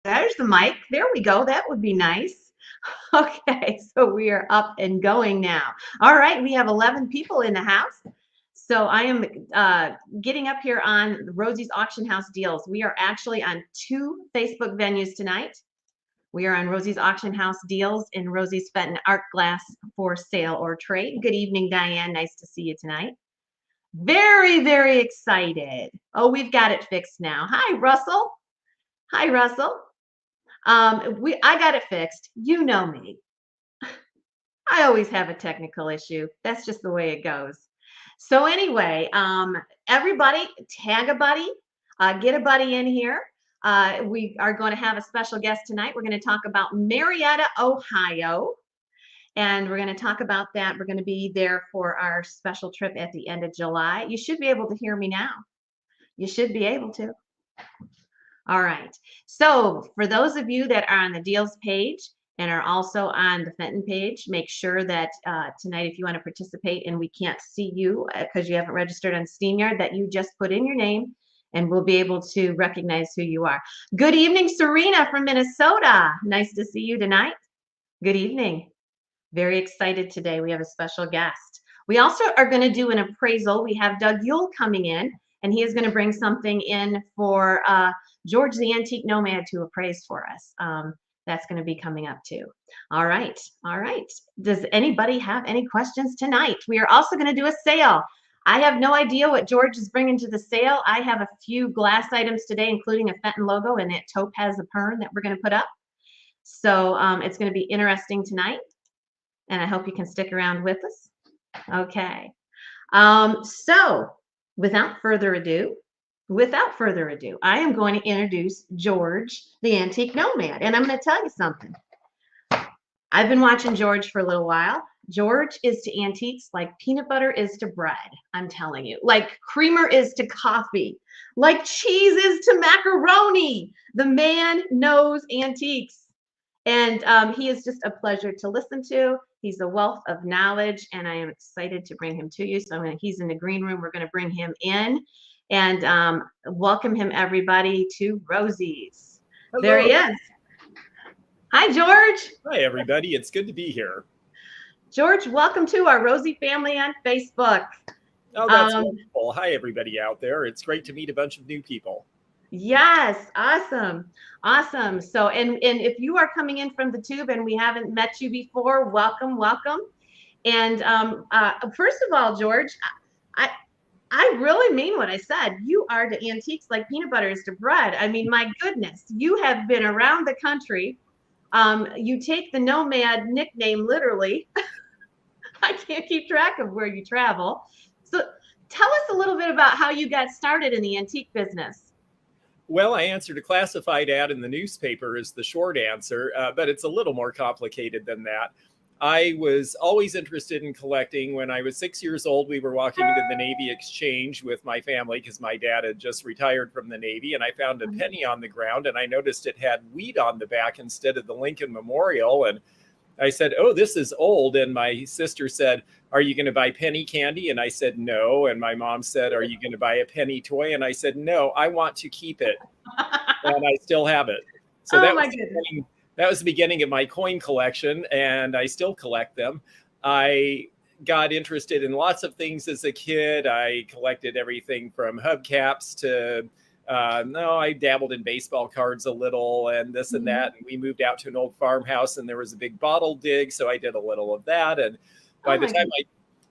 there's the mic. There we go. That would be nice. Okay, so we are up and going now. All right, we have 11 people in the house. So I am getting up here on Rosie's Auction House Deals. We are actually on 2 Facebook venues tonight. We are on Rosie's Auction House Deals in Rosie's Fenton Art Glass for sale or trade. Good evening, Diane. Nice to see you tonight. Very, very excited. Oh, we've got it fixed now. Hi, Russell. Hi, Russell. I got it fixed. You know me. I always have a technical issue. That's just the way it goes. So anyway, everybody tag a buddy, get a buddy in here. We are going to have a special guest tonight. We're going to talk about Marietta, Ohio. And we're going to talk about that. We're going to be there for our special trip at the end of July. You should be able to hear me now. You should be able to. All right. So for those of you that are on the deals page and are also on the Fenton page, make sure that tonight, if you want to participate and we can't see you because you haven't registered on StreamYard, that you just put in your name and we'll be able to recognize who you are. Good evening, Serena from Minnesota. Nice to see you tonight. Good evening. Very excited today. We have a special guest. We also are going to do an appraisal. We have Doug Yule coming in, and he is going to bring something in for George the Antique Nomad to appraise for us. That's going to be coming up too. All right. All right. Does anybody have any questions tonight? We are also going to do a sale. I have no idea what George is bringing to the sale. I have a few glass items today, including a Fenton logo and that topaz apern that we're going to put up. So it's going to be interesting tonight. And I hope you can stick around with us. Okay. So without further ado, I am going to introduce George, the Antique Nomad. And I'm going to tell you something. I've been watching George for a little while. George is to antiques like peanut butter is to bread. I'm telling you, like creamer is to coffee, like cheese is to macaroni. The man knows antiques. And he is just a pleasure to listen to. He's a wealth of knowledge, and I am excited to bring him to you. So he's in the green room. We're going to bring him in and welcome him, everybody, to Rosie's. Hello. There he is. Hi, George. Hi, everybody. It's good to be here. George, welcome to our Rosie family on Facebook. Oh, that's wonderful. Hi, everybody out there. It's great to meet a bunch of new people. Yes, awesome. Awesome. So, and if you are coming in from the tube and we haven't met you before, welcome, welcome. And first of all, George, I really mean what I said. You are to antiques like peanut butter is to bread. I mean, my goodness, you have been around the country. You take the Nomad nickname literally. I can't keep track of where you travel. So tell us a little bit about how you got started in the antique business. Well, I answered a classified ad in the newspaper is the short answer, but it's a little more complicated than that. I was always interested in collecting. When I was 6 years old, we were walking into the Navy Exchange with my family because my dad had just retired from the Navy, and I found a penny on the ground, and I noticed it had wheat on the back instead of the Lincoln Memorial, and I said, oh, this is old. And my sister said, are you going to buy penny candy? And I said, no. And my mom said, are you going to buy a penny toy? And I said, no, I want to keep it. And I still have it. So that was the beginning of my coin collection, and I still collect them. I got interested in lots of things as a kid. I collected everything from hubcaps to I dabbled in baseball cards a little and this and that. And we moved out to an old farmhouse and there was a big bottle dig. So I did a little of that. And by the time I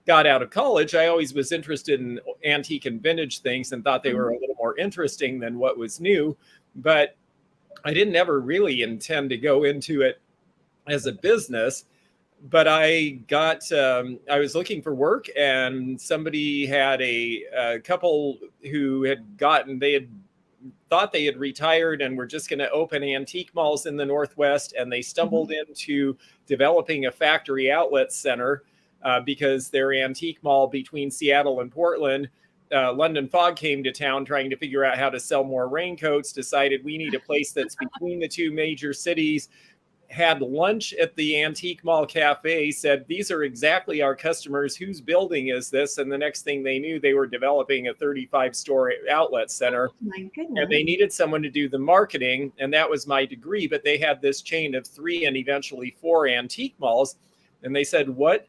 got out of college, I always was interested in antique and vintage things and thought they were a little more interesting than what was new. But I didn't ever really intend to go into it as a business. But I was looking for work, and somebody had a couple who thought they had retired and were just going to open antique malls in the Northwest, and they stumbled into developing a factory outlet center because their antique mall between Seattle and Portland, London Fog came to town trying to figure out how to sell more raincoats, decided we need a place that's between the two major cities, had lunch at the Antique Mall Cafe, said, these are exactly our customers. Whose building is this? And the next thing they knew, they were developing a 35-store outlet center. Oh my goodness. And they needed someone to do the marketing. And that was my degree. But they had this chain of 3 and eventually 4 antique malls. And they said, what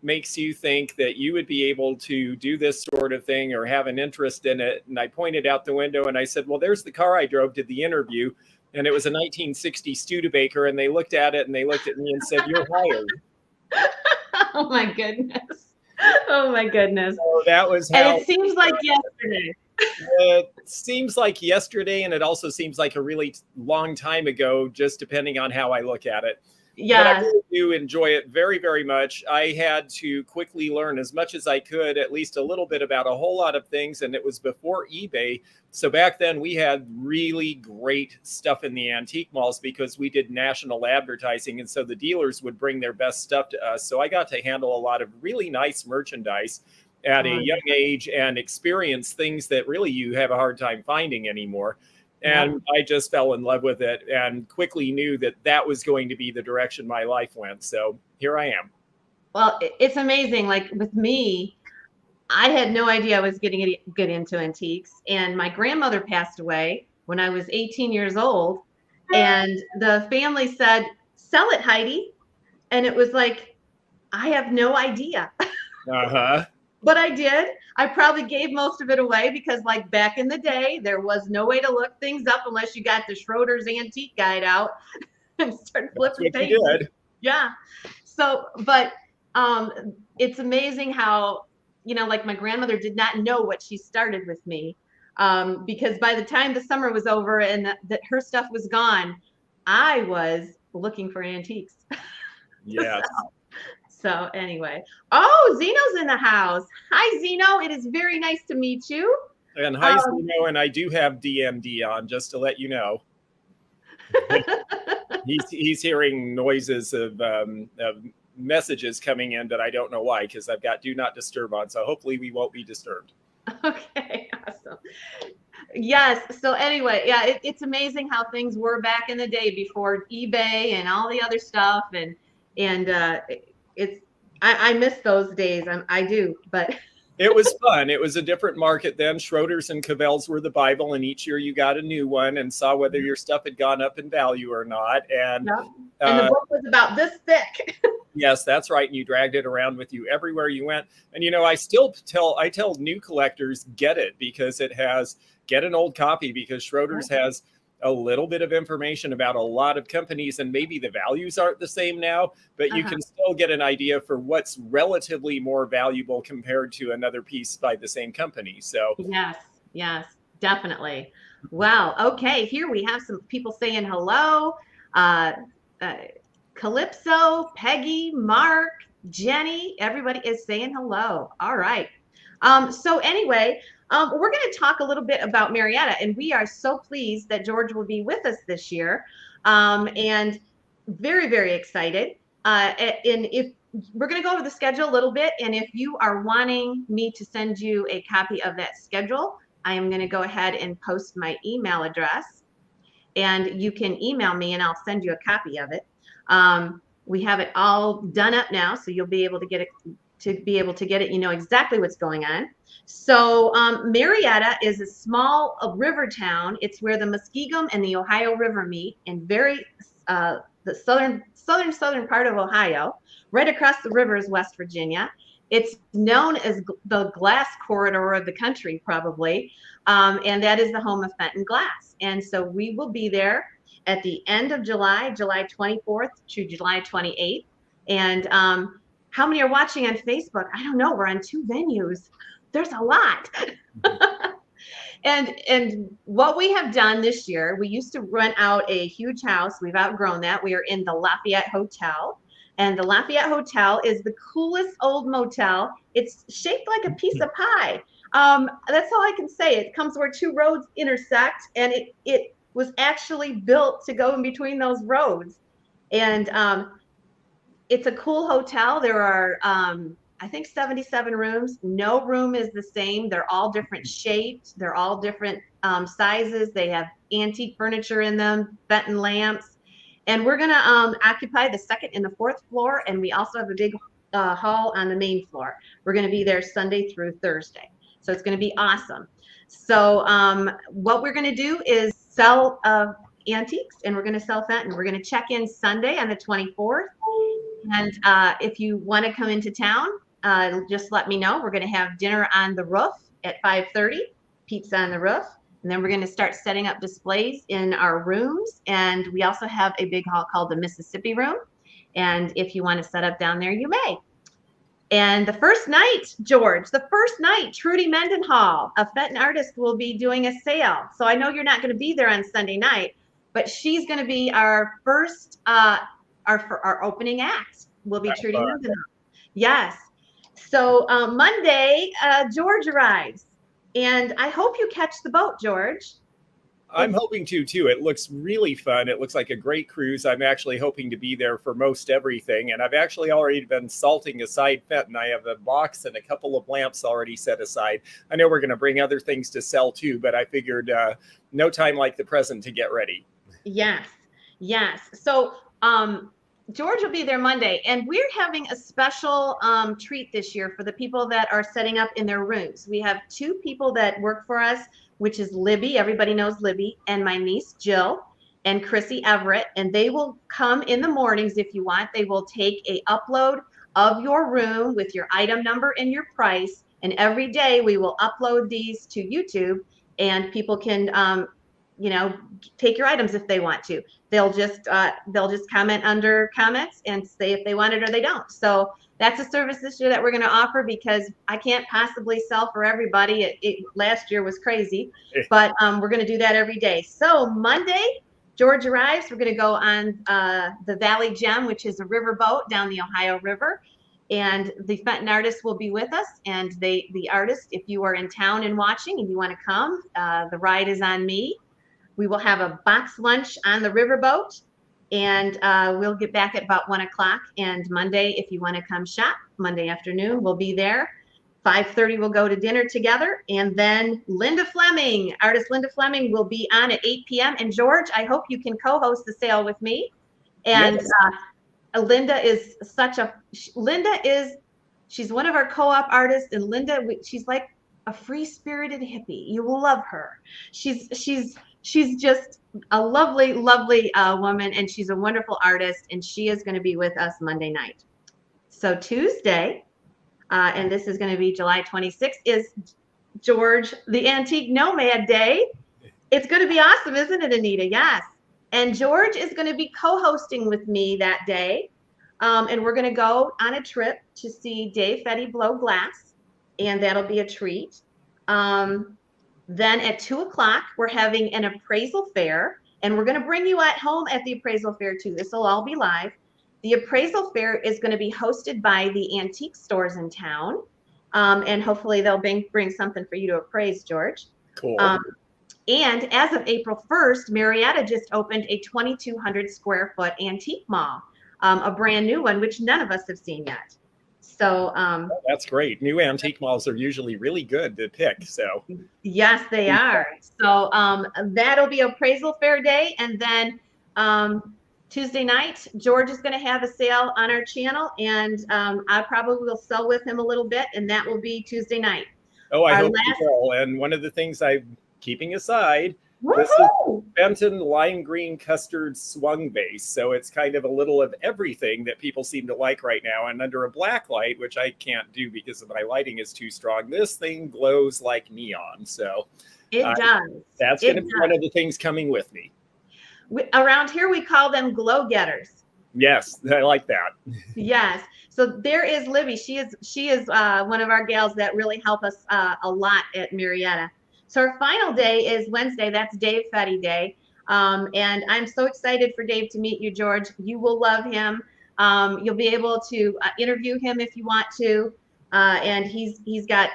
makes you think that you would be able to do this sort of thing or have an interest in it? And I pointed out the window and I said, well, there's the car I drove to the interview. And it was a 1960 Studebaker. And they looked at it and they looked at me and said, you're hired. Oh my goodness. Oh my goodness. So that was how. And it seems like yesterday. It seems like yesterday, and it also seems like a really long time ago, just depending on how I look at it. Yes. But I really do enjoy it very, very much. I had to quickly learn as much as I could, at least a little bit about a whole lot of things. And it was before eBay. So back then we had really great stuff in the antique malls because we did national advertising. And so the dealers would bring their best stuff to us. So I got to handle a lot of really nice merchandise at a young age and experience things that really you have a hard time finding anymore. And I just fell in love with it and quickly knew that that was going to be the direction my life went. So here I am. Well, it's amazing. Like with me, I had no idea I was getting to get into antiques. And my grandmother passed away when I was 18 years old. And the family said, sell it, Heidi. And it was like, I have no idea. Uh-huh. But I did. I probably gave most of it away because like back in the day, there was no way to look things up unless you got the Schroeder's Antique Guide out and started flipping pages. Yeah. So, but it's amazing how, you know, like my grandmother did not know what she started with me because by the time the summer was over and that her stuff was gone, I was looking for antiques. Yes. So anyway, oh, Zeno's in the house. Hi, Zeno. It is very nice to meet you. And hi, Zeno. And I do have DMD on, just to let you know. he's hearing noises of messages coming in that I don't know why, because I've got do not disturb on. So hopefully we won't be disturbed. Okay, awesome. Yes. So anyway, yeah, it's amazing how things were back in the day before eBay and all the other stuff, and I miss those days. I do, but it was fun. It was a different market then. Schroeder's and Cavell's were the Bible, and each year you got a new one and saw whether your stuff had gone up in value or not. And the book was about this thick. Yes, that's right. And you dragged it around with you everywhere you went. And you know, I tell new collectors, get it, because get an old copy, because Schroeder's has a little bit of information about a lot of companies, and maybe the values aren't the same now, but you can still get an idea for what's relatively more valuable compared to another piece by the same company. So yes, definitely. Wow. Okay, here we have some people saying hello. Calypso, Peggy, Mark, Jenny, everybody is saying hello. All right. So anyway, we're going to talk a little bit about Marietta, and we are so pleased that George will be with us this year, and very, very excited. And if we're going to go over the schedule a little bit, and if you are wanting me to send you a copy of that schedule, I am going to go ahead and post my email address, and you can email me, and I'll send you a copy of it. We have it all done up now, so you'll be able to get it. You know exactly what's going on. So Marietta is a small river town. It's where the Muskegum and the Ohio River meet in the southern part of Ohio. Right across the river is West Virginia. It's known as the glass corridor of the country, probably, and that is the home of Fenton Glass. And so we will be there at the end of July 24th to July 28th. And how many are watching on Facebook? I don't know. We're on 2 venues. There's a lot. And what we have done this year, we used to rent out a huge house. We've outgrown that. We are in the Lafayette Hotel. And the Lafayette Hotel is the coolest old motel. It's shaped like a piece of pie. That's all I can say. It comes where 2 roads intersect, and it was actually built to go in between those roads. And it's a cool hotel. There are, I think, 77 rooms. No room is the same. They're all different shapes. They're all different sizes. They have antique furniture in them, Benton lamps. And we're going to occupy the 2nd and the 4th floor. And we also have a big hall on the main floor. We're going to be there Sunday through Thursday. So it's going to be awesome. So what we're going to do is sell antiques, and we're going to sell Fenton. We're going to check in Sunday on the 24th. And if you want to come into town, just let me know. We're going to have dinner on the roof at 5:30, pizza on the roof. And then we're going to start setting up displays in our rooms. And we also have a big hall called the Mississippi Room. And if you want to set up down there, you may. And the first night, George, the first night, Trudy Mendenhall, a Fenton artist, will be doing a sale. So I know you're not going to be there on Sunday night, but she's going to be our first, our opening act will be Trudy Mendenhall. Yes. So Monday, George arrives. And I hope you catch the boat, George. I'm hoping to, too. It looks really fun. It looks like a great cruise. I'm actually hoping to be there for most everything. And I've actually already been salting aside Fenton. I have a box and a couple of lamps already set aside. I know we're going to bring other things to sell, too, but I figured no time like the present to get ready. Yes. Yes. So George will be there Monday, and we're having a special treat this year for the people that are setting up in their rooms. We have 2 people that work for us, which is Libby, everybody knows Libby, and my niece Jill, and Chrissy Everett, and they will come in the mornings if you want. They will take a upload of your room with your item number and your price, and every day we will upload these to YouTube, and people can take your items if they want to. They'll just comment under comments and say if they want it or they don't. So that's a service this year that we're going to offer, because I can't possibly sell for everybody. Last year was crazy, but we're going to do that every day. So Monday, George arrives. We're going to go on the Valley Gem, which is a river boat down the Ohio River. And the Fenton artist will be with us. And the artist, if you are in town and watching and you want to come, the ride is on me. We will have a box lunch on the riverboat, and we'll get back at about 1 o'clock. And Monday, if you want to come shop, Monday afternoon, we'll be there. 5:30, we'll go to dinner together. And then Linda Fleming, artist Linda Fleming, will be on at 8 p.m. And George, I hope you can co-host the sale with me. And yes. She's one of our co-op artists. And Linda, she's like a free-spirited hippie. You will love her. She's just a lovely, lovely woman, and she's a wonderful artist, and she is going to be with us Monday night. So Tuesday, and this is going to be July 26th, is George, the Antique Nomad Day. It's going to be awesome, isn't it, Anita? Yes. And George is going to be co-hosting with me that day, and we're going to go on a trip to see Dave Fetty blow glass, and that'll be a treat. Then at 2 o'clock, we're having an appraisal fair, and we're going to bring you at home at the appraisal fair too. This will all be live. The appraisal fair is going to be hosted by the antique stores in town, and hopefully they'll bring something for you to appraise, George. Cool. And as of April 1st, Marietta just opened a 2,200 square foot antique mall, a brand new one, which none of us have seen yet. So that's great. New antique malls are usually really good to pick. So yes, they are. So that'll be appraisal fair day, and then Tuesday night, George is going to have a sale on our channel, and I probably will sell with him a little bit, and that will be Tuesday night. Oh, I hope you will. And one of the things I'm keeping aside, this is Fenton lime green custard swung base. So it's kind of a little of everything that people seem to like right now. And under a black light, which I can't do because my lighting is too strong, this thing glows like neon. So it does. That's going to be one of the things coming with me. Around here, we call them glow getters. Yes, I like that. Yes. So there is Libby. She is one of our gals that really help us a lot at Marietta. So our final day is Wednesday. That's Dave Fetty Day. And I'm so excited for Dave to meet you, George. You will love him. You'll be able to interview him if you want to. And he's got,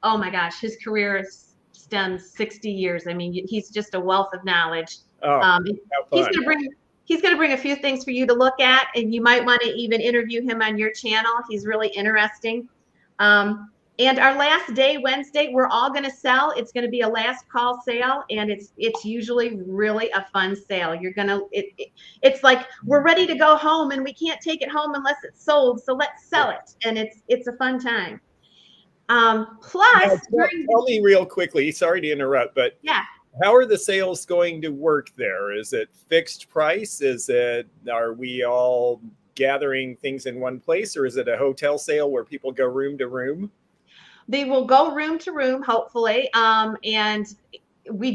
oh my gosh, his career stems 60 years. I mean, he's just a wealth of knowledge. He's going to bring a few things for you to look at, and you might want to even interview him on your channel. He's really interesting. And our last day, Wednesday, we're all going to sell. It's going to be a last call sale, and it's usually really a fun sale. You're going to it's like we're ready to go home and we can't take it home unless it's sold, so let's sell it. And it's a fun time. Plus, Now, tell me real quickly, sorry to interrupt, but yeah, how are the sales going to work there? Is it fixed price? Are we all gathering things in one place, or is it a hotel sale where people go room to room? they will go room to room, hopefully. And we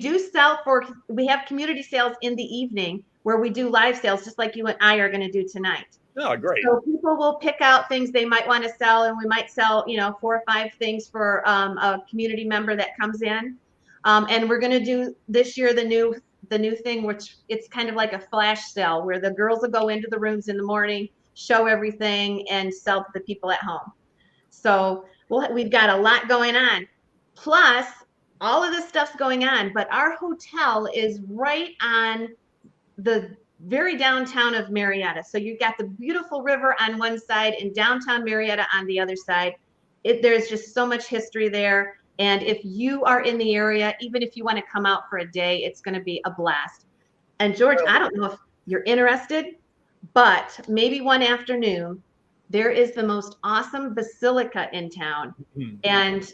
have community sales in the evening where we do live sales, just like you and I are going to do tonight. Oh, great. So people will pick out things they might want to sell, and we might sell, 4 or 5 things for a community member that comes in. And we're going to do this year the new thing, which it's kind of like a flash sale where the girls will go into the rooms in the morning, show everything, and sell to the people at home. So we've got a lot going on. Plus, all of this stuff's going on, but our hotel is right on the very downtown of Marietta. So you've got the beautiful river on one side and downtown Marietta on the other side. There's just so much history there. And if you are in the area, even if you want to come out for a day, it's going to be a blast. And George, I don't know if you're interested, but maybe one afternoon, there is the most awesome basilica in town. Mm-hmm. And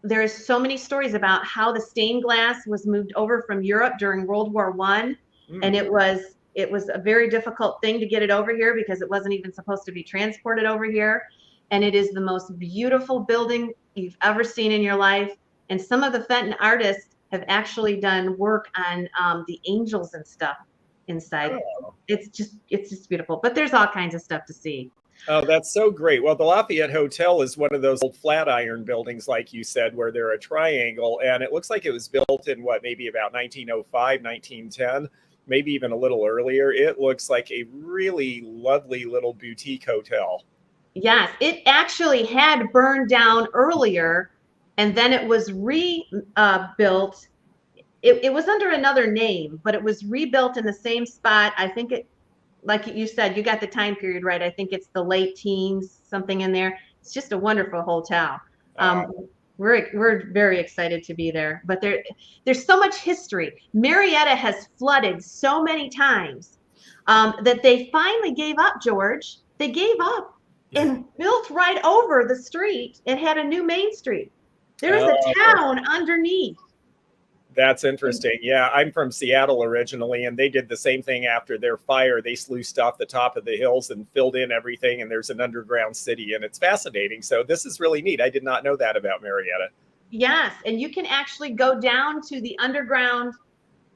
there's so many stories about how the stained glass was moved over from Europe during World War I. And it was a very difficult thing to get it over here because it wasn't even supposed to be transported over here. And it is the most beautiful building you've ever seen in your life. And some of the Fenton artists have actually done work on the angels and stuff inside. Oh. It's just beautiful. But there's all kinds of stuff to see. Oh, that's so great. Well, the Lafayette Hotel is one of those old Flatiron buildings, like you said, where they're a triangle. And it looks like it was built in maybe about 1905, 1910. Maybe even a little earlier. It looks like a really lovely little boutique hotel. Yes, it actually had burned down earlier, and then it was rebuilt. It was under another name, but it was rebuilt in the same spot. I think like you said, you got the time period right. I think it's the late teens, something in there. It's just a wonderful hotel. We're very excited to be there, but there's so much history. Marietta has flooded so many times that they finally gave up, George. They gave up and built right over the street and had a new main street. There's a town underneath. That's interesting. Yeah, I'm from Seattle originally, and they did the same thing after their fire. They sluiced off the top of the hills and filled in everything, and there's an underground city, and it's fascinating. So this is really neat. I did not know that about Marietta. Yes, and you can actually go down to the underground.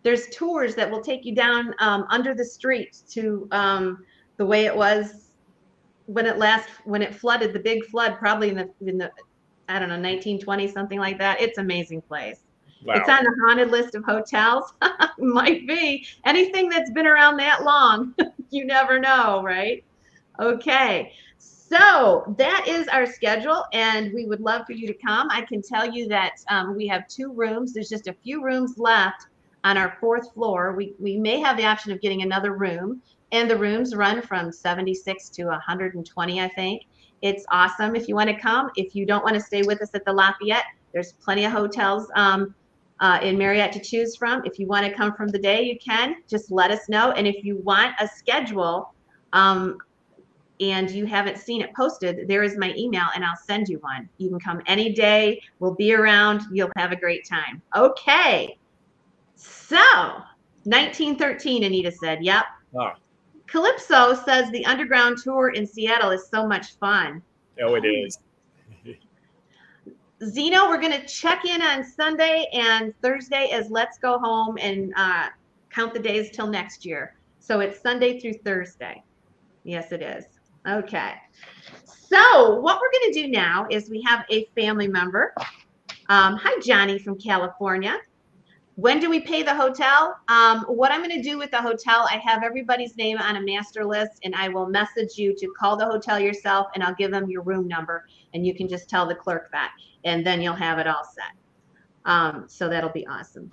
There's tours that will take you down under the street to the way it was when it flooded, the big flood, probably in the I don't know, 1920, something like that. It's an amazing place. Wow. It's on the haunted list of hotels. Might be. Anything that's been around that long, you never know, right? Okay. So that is our schedule, and we would love for you to come. I can tell you that we have 2 rooms. There's just a few rooms left on our 4th floor. We may have the option of getting another room, and the rooms run from 76 to 120, I think. It's awesome if you want to come. If you don't want to stay with us at the Lafayette, there's plenty of hotels in Marietta to choose from. If you want to come from the day, you can. Just let us know. And if you want a schedule and you haven't seen it posted, there is my email, and I'll send you one. You can come any day. We'll be around. You'll have a great time. Okay. So 1913, Anita said. Yep. Ah. Calypso says the underground tour in Seattle is so much fun. Oh, it is. Zeno, we're going to check in on Sunday and Thursday as Let's Go Home and count the days till next year. So it's Sunday through Thursday. Yes, it is. Okay. So what we're going to do now is we have a family member. Hi, Johnny from California. When do we pay the hotel? What I'm going to do with the hotel, I have everybody's name on a master list, and I will message you to call the hotel yourself, and I'll give them your room number, and you can just tell the clerk that, and then you'll have it all set. So that'll be awesome.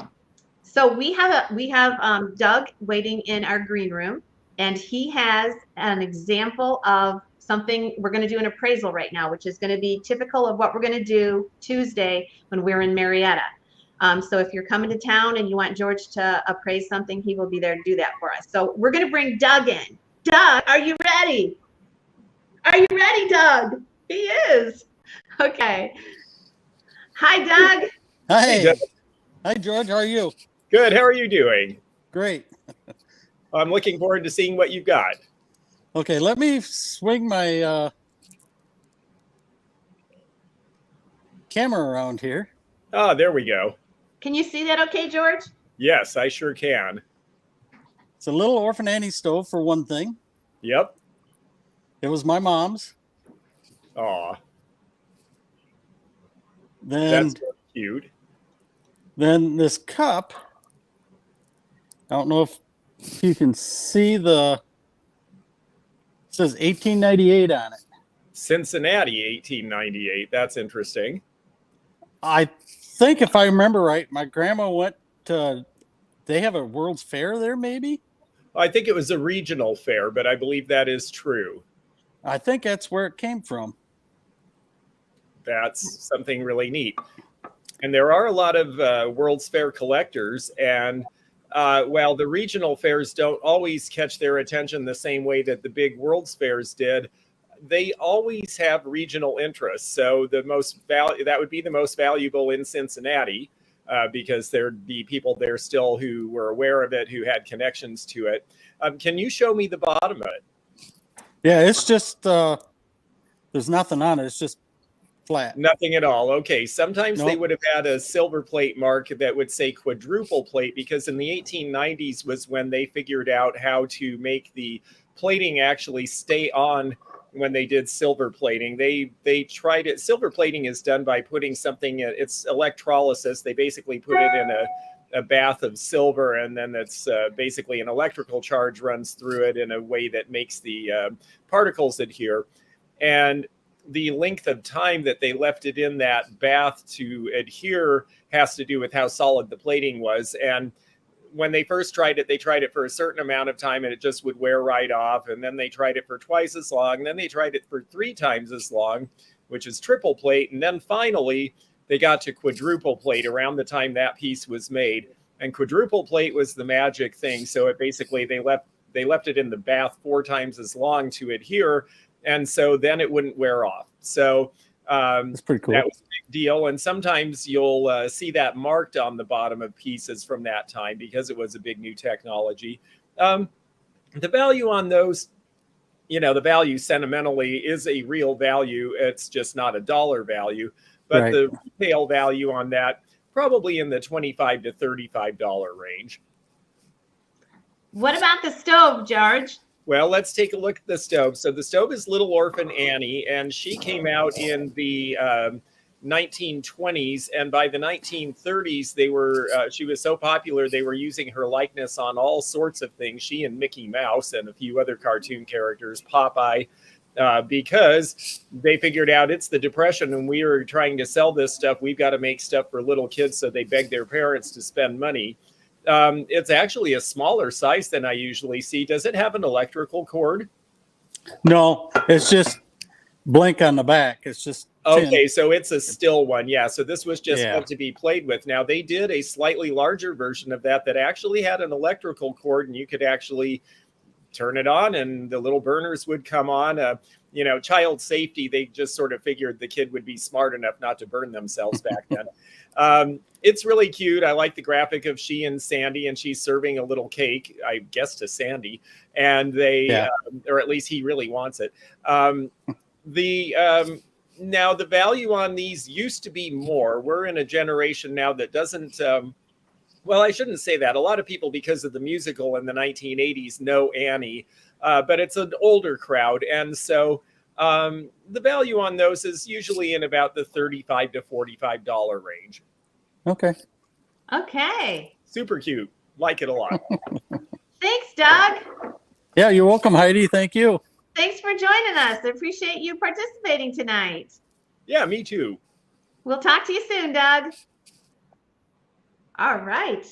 So we have Doug waiting in our green room, and he has an example of something, we're going to do an appraisal right now, which is going to be typical of what we're going to do Tuesday when we're in Marietta. So if you're coming to town and you want George to appraise something, he will be there to do that for us. So we're going to bring Doug in. Doug, are you ready? Are you ready, Doug? He is. Okay. Hi, Doug. Hi. Hey, Doug. Hi, George. How are you? Good. How are you doing? Great. I'm looking forward to seeing what you've got. Okay, let me swing my camera around here. Ah, there we go. Can you see that okay, George? Yes, I sure can. It's a little Orphan Annie stove for one thing. Yep. It was my mom's. Aw, Then, that's cute. then this cup. I don't know if you can see it says 1898 on it. Cincinnati, 1898. That's interesting. I think if I remember right, my grandma went to, they have a World's Fair there maybe? I think it was a regional fair, but I believe that is true. I think that's where it came from. That's something really neat. And there are a lot of World's Fair collectors, and while the regional fairs don't always catch their attention the same way that the big World's Fairs did, they always have regional interests. So that would be the most valuable in Cincinnati, because there'd be people there still who were aware of it, who had connections to it. Can you show me the bottom of it? Yeah, it's just, there's nothing on it. It's just flat. Nothing at all. Okay. Sometimes they Nope. would have had a silver plate mark that would say quadruple plate, because in the 1890s was when they figured out how to make the plating actually stay on when they did silver plating. They tried it. Silver plating is done by putting something, it's electrolysis. They basically put it in a bath of silver, and then it's basically an electrical charge runs through it in a way that makes the particles adhere. And the length of time that they left it in that bath to adhere has to do with how solid the plating was. And when they first tried it, they tried it for a certain amount of time and it just would wear right off. And then they tried it for twice as long. And then they tried it for 3 times as long, which is triple plate. And then finally, they got to quadruple plate around the time that piece was made. And quadruple plate was the magic thing. So it basically, they left it in the bath 4 times as long to adhere. And so then it wouldn't wear off. So That's pretty cool. that was a big deal. And sometimes you'll see that marked on the bottom of pieces from that time because it was a big new technology. The value on those, the value sentimentally is a real value. It's just not a dollar value. But Right. the retail value on that, probably in the $25 to $35 range. What about the stove, George? Well, let's take a look at the stove. So the stove is Little Orphan Annie, and she came out in the 1920s. And by the 1930s, she was so popular, they were using her likeness on all sorts of things. She and Mickey Mouse and a few other cartoon characters, Popeye, because they figured out it's the Depression and we are trying to sell this stuff. We've got to make stuff for little kids. So they begged their parents to spend money. It's actually a smaller size than I usually see. Does it have an electrical cord? No, it's just blank on the back. It's just tin. Okay, so it's a still one. Yeah, so this was just Yeah. meant to be played with. Now, they did a slightly larger version of that actually had an electrical cord, and you could actually turn it on and the little burners would come on. Child safety, they just sort of figured the kid would be smart enough not to burn themselves back then. It's really cute. I like the graphic of she and Sandy, and she's serving a little cake, I guess, to Sandy, and or at least he really wants it. Now the value on these used to be more. We're in a generation now that doesn't, well, I shouldn't say that. A lot of people, because of the musical in the 1980s, know Annie, but it's an older crowd. And so the value on those is usually in about the $35 to $45 range. Okay. Okay. Super cute. Like it a lot. Thanks, Doug. Yeah, you're welcome, Heidi. Thank you. Thanks for joining us. I appreciate you participating tonight. Yeah, me too. We'll talk to you soon, Doug. All right.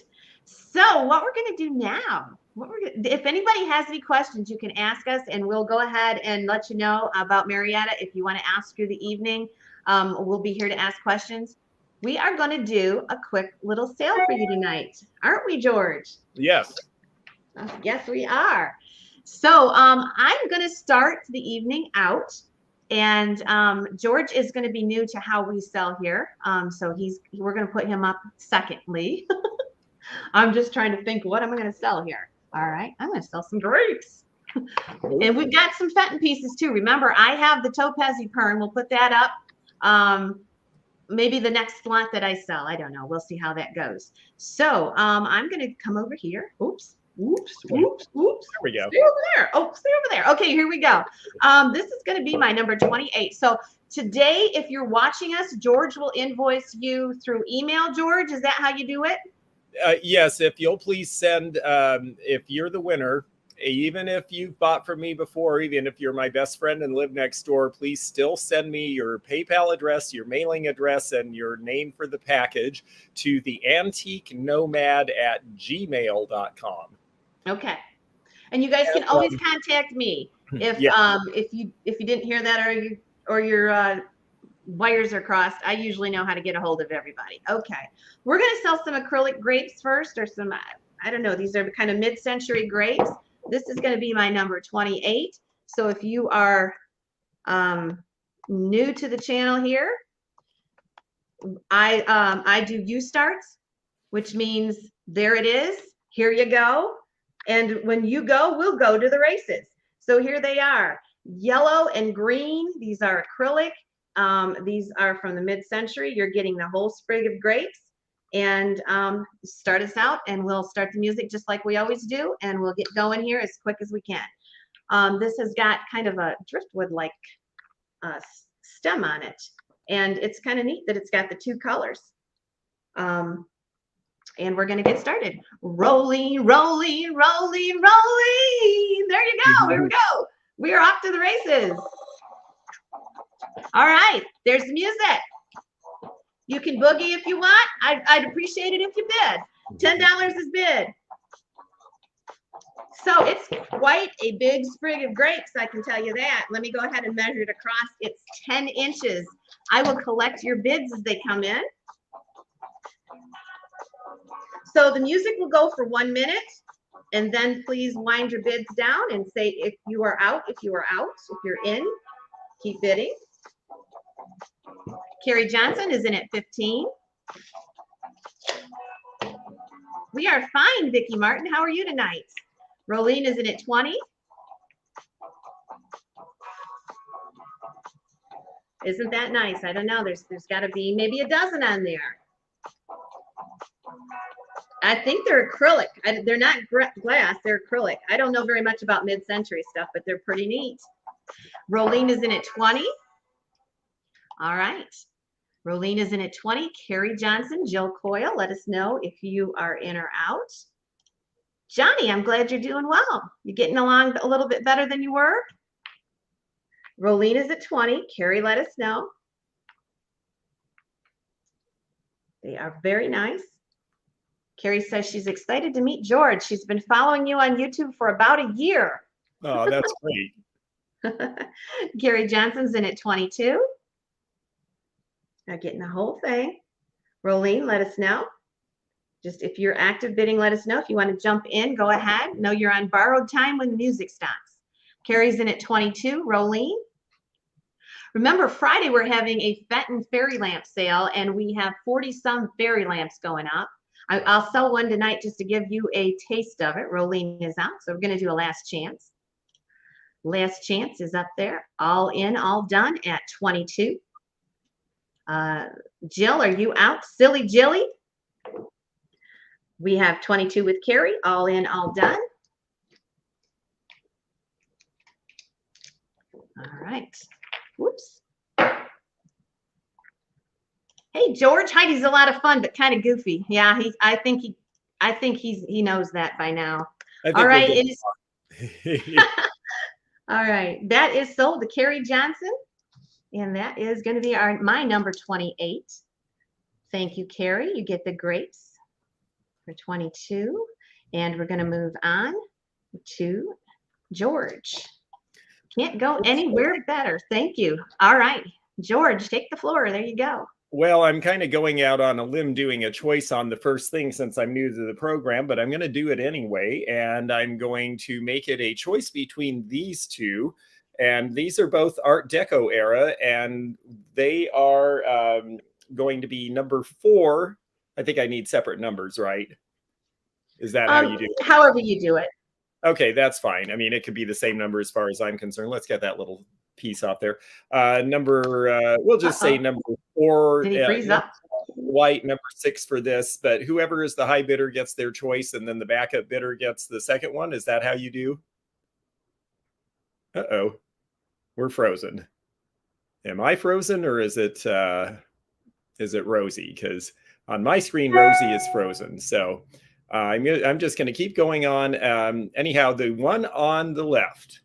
So what we're going to do now, If anybody has any questions, you can ask us, and we'll go ahead and let you know about Marietta. If you want to ask through the evening, we'll be here to ask questions. We are going to do a quick little sale for you tonight, aren't we, George? Yes. Yes, we are. So I'm going to start the evening out, and George is going to be new to how we sell here. So we're going to put him up secondly. I'm just trying to think, what am I going to sell here? All right, I'm going to sell some grapes. And we've got some fenton pieces too. Remember, I have the topazzy pern. We'll put that up. Maybe the next lot that I sell. I don't know. We'll see how that goes. So I'm going to come over here. Oops. There we go. Stay over there. Oh, stay over there. Okay, here we go. This is going to be my number 28. So today, if you're watching us, George will invoice you through email. George, is that how you do it? Yes, if you'll please send, if you're the winner, even if you've bought from me before, even if you're my best friend and live next door, please still send me your PayPal address, your mailing address, and your name for the package to the Antique Nomad at gmail.com. Okay. And you guys can always contact me if you didn't hear that or your wires are crossed. I usually know how to get a hold of everybody. Okay. We're going to sell some acrylic grapes first, or some, I don't know, these are kind of mid-century grapes. This is going to be my number 28. So if you are new to the channel here, I do U-starts, which means there it is. Here you go. And when you go, we'll go to the races. So here they are, yellow and green. These are acrylic. These are from the mid-century. You're getting the whole sprig of grapes. And start us out, and we'll start the music just like we always do, and we'll get going here as quick as we can. This has got kind of a driftwood-like stem on it, and it's kind of neat that it's got the two colors. And we're going to get started. Rolling, rolling, rolling, rolling. There you go. Here we go. We are off to the races. All right. There's the music. You can boogie if you want. I'd appreciate it if you bid. $10 is bid. So it's quite a big sprig of grapes, I can tell you that. Let me go ahead and measure it across. It's 10 inches. I will collect your bids as they come in. So the music will go for 1 minute, and then please wind your bids down and say if you are out, if you are out, if you're in, keep bidding. Carrie Johnson is in at 15. We are fine, Vicki Martin. How are you tonight? Rolene is in at 20. Isn't that nice? I don't know. There's got to be maybe a dozen on there. I think they're acrylic. They're not glass. They're acrylic. I don't know very much about mid-century stuff, but they're pretty neat. Rolene is in at 20. All right. Rolene is in at 20. Carrie Johnson, Jill Coyle, let us know if you are in or out. Johnny, I'm glad you're doing well. You're getting along a little bit better than you were. Rolene is at 20. Carrie, let us know. They are very nice. Carrie says she's excited to meet George. She's been following you on YouTube for about a year. Oh, that's great. Carrie Johnson's in at 22. Not getting the whole thing. Rolene, let us know. Just if you're active bidding, let us know. If you want to jump in, go ahead. Know you're on borrowed time when the music stops. Carrie's in at 22. Rolene. Remember, Friday we're having a Fenton fairy lamp sale, and we have 40-some fairy lamps going up. I'll sell one tonight just to give you a taste of it. Rolene is out, so we're going to do a last chance. Last chance is up there. All in, all done at 22. Jill, are you out? Silly Jilly. We have 22 with Carrie. All in, all done. All right. Whoops. Hey, George, Heidi's a lot of fun, but kind of goofy. Yeah, I think he knows that by now. All right, it is. All right, that is sold to Carrie Johnson, and that is going to be my number 28. Thank you, Carrie. You get the grapes for 22, and we're going to move on to George. Can't go anywhere better. Thank you. All right, George, take the floor. There you go. Well, I'm kind of going out on a limb doing a choice on the first thing since I'm new to the program, but I'm going to do it anyway. And I'm going to make it a choice between these two. And these are both Art Deco era, and they are going to be number 4. I think I need separate numbers, right? Is that how you do it? However you do it. Okay, that's fine. I mean, it could be the same number as far as I'm concerned. Let's get that little piece off there. We'll just say number 4. Did he freeze up? White, number 6 for this, but whoever is the high bidder gets their choice, and then the backup bidder gets the second one. Is that how you do? Uh-oh, we're frozen. Am I frozen, or is it Rosie? Because on my screen, Rosie is frozen. So I'm just going to keep going on. Anyhow, the one on the left,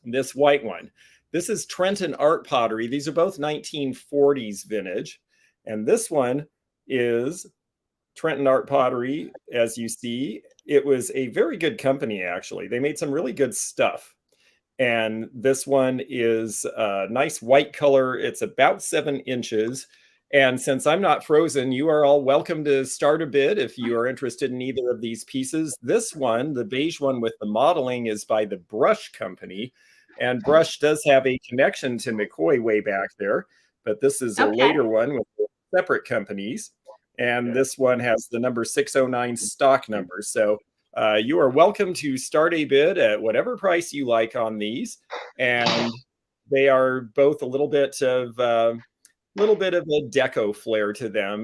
this white one, this is Trenton Art Pottery. These are both 1940s vintage. And this one is Trenton Art Pottery. As you see, it was a very good company, actually. They made some really good stuff. And this one is a nice white color. It's about 7 inches. And since I'm not frozen, you are all welcome to start a bid if you are interested in either of these pieces. This one, the beige one with the modeling, is by the Brush Company. And Brush does have a connection to McCoy way back there. But this is a later one with separate companies. And this one has the number 609 stock number. So you are welcome to start a bid at whatever price you like on these. And they are both a little bit of a deco flair to them.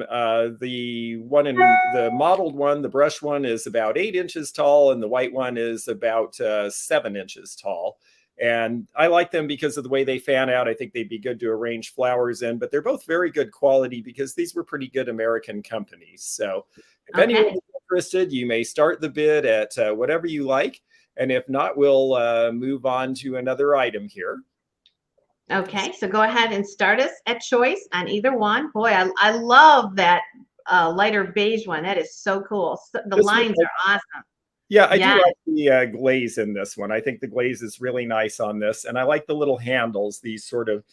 The one in the modeled one, the brush one, is about 8 inches tall, and the white one is about 7 inches tall. And I like them because of the way they fan out. I think they'd be good to arrange flowers in, but they're both very good quality because these were pretty good American companies. So if anyone is interested, you may start the bid at whatever you like. And if not, we'll move on to another item here. Okay, so go ahead and start us at choice on either one. Boy, I love that lighter beige one. That is so cool. So, the lines are awesome. Yeah, I do like the glaze in this one. I think the glaze is really nice on this. And I like the little handles, these sort of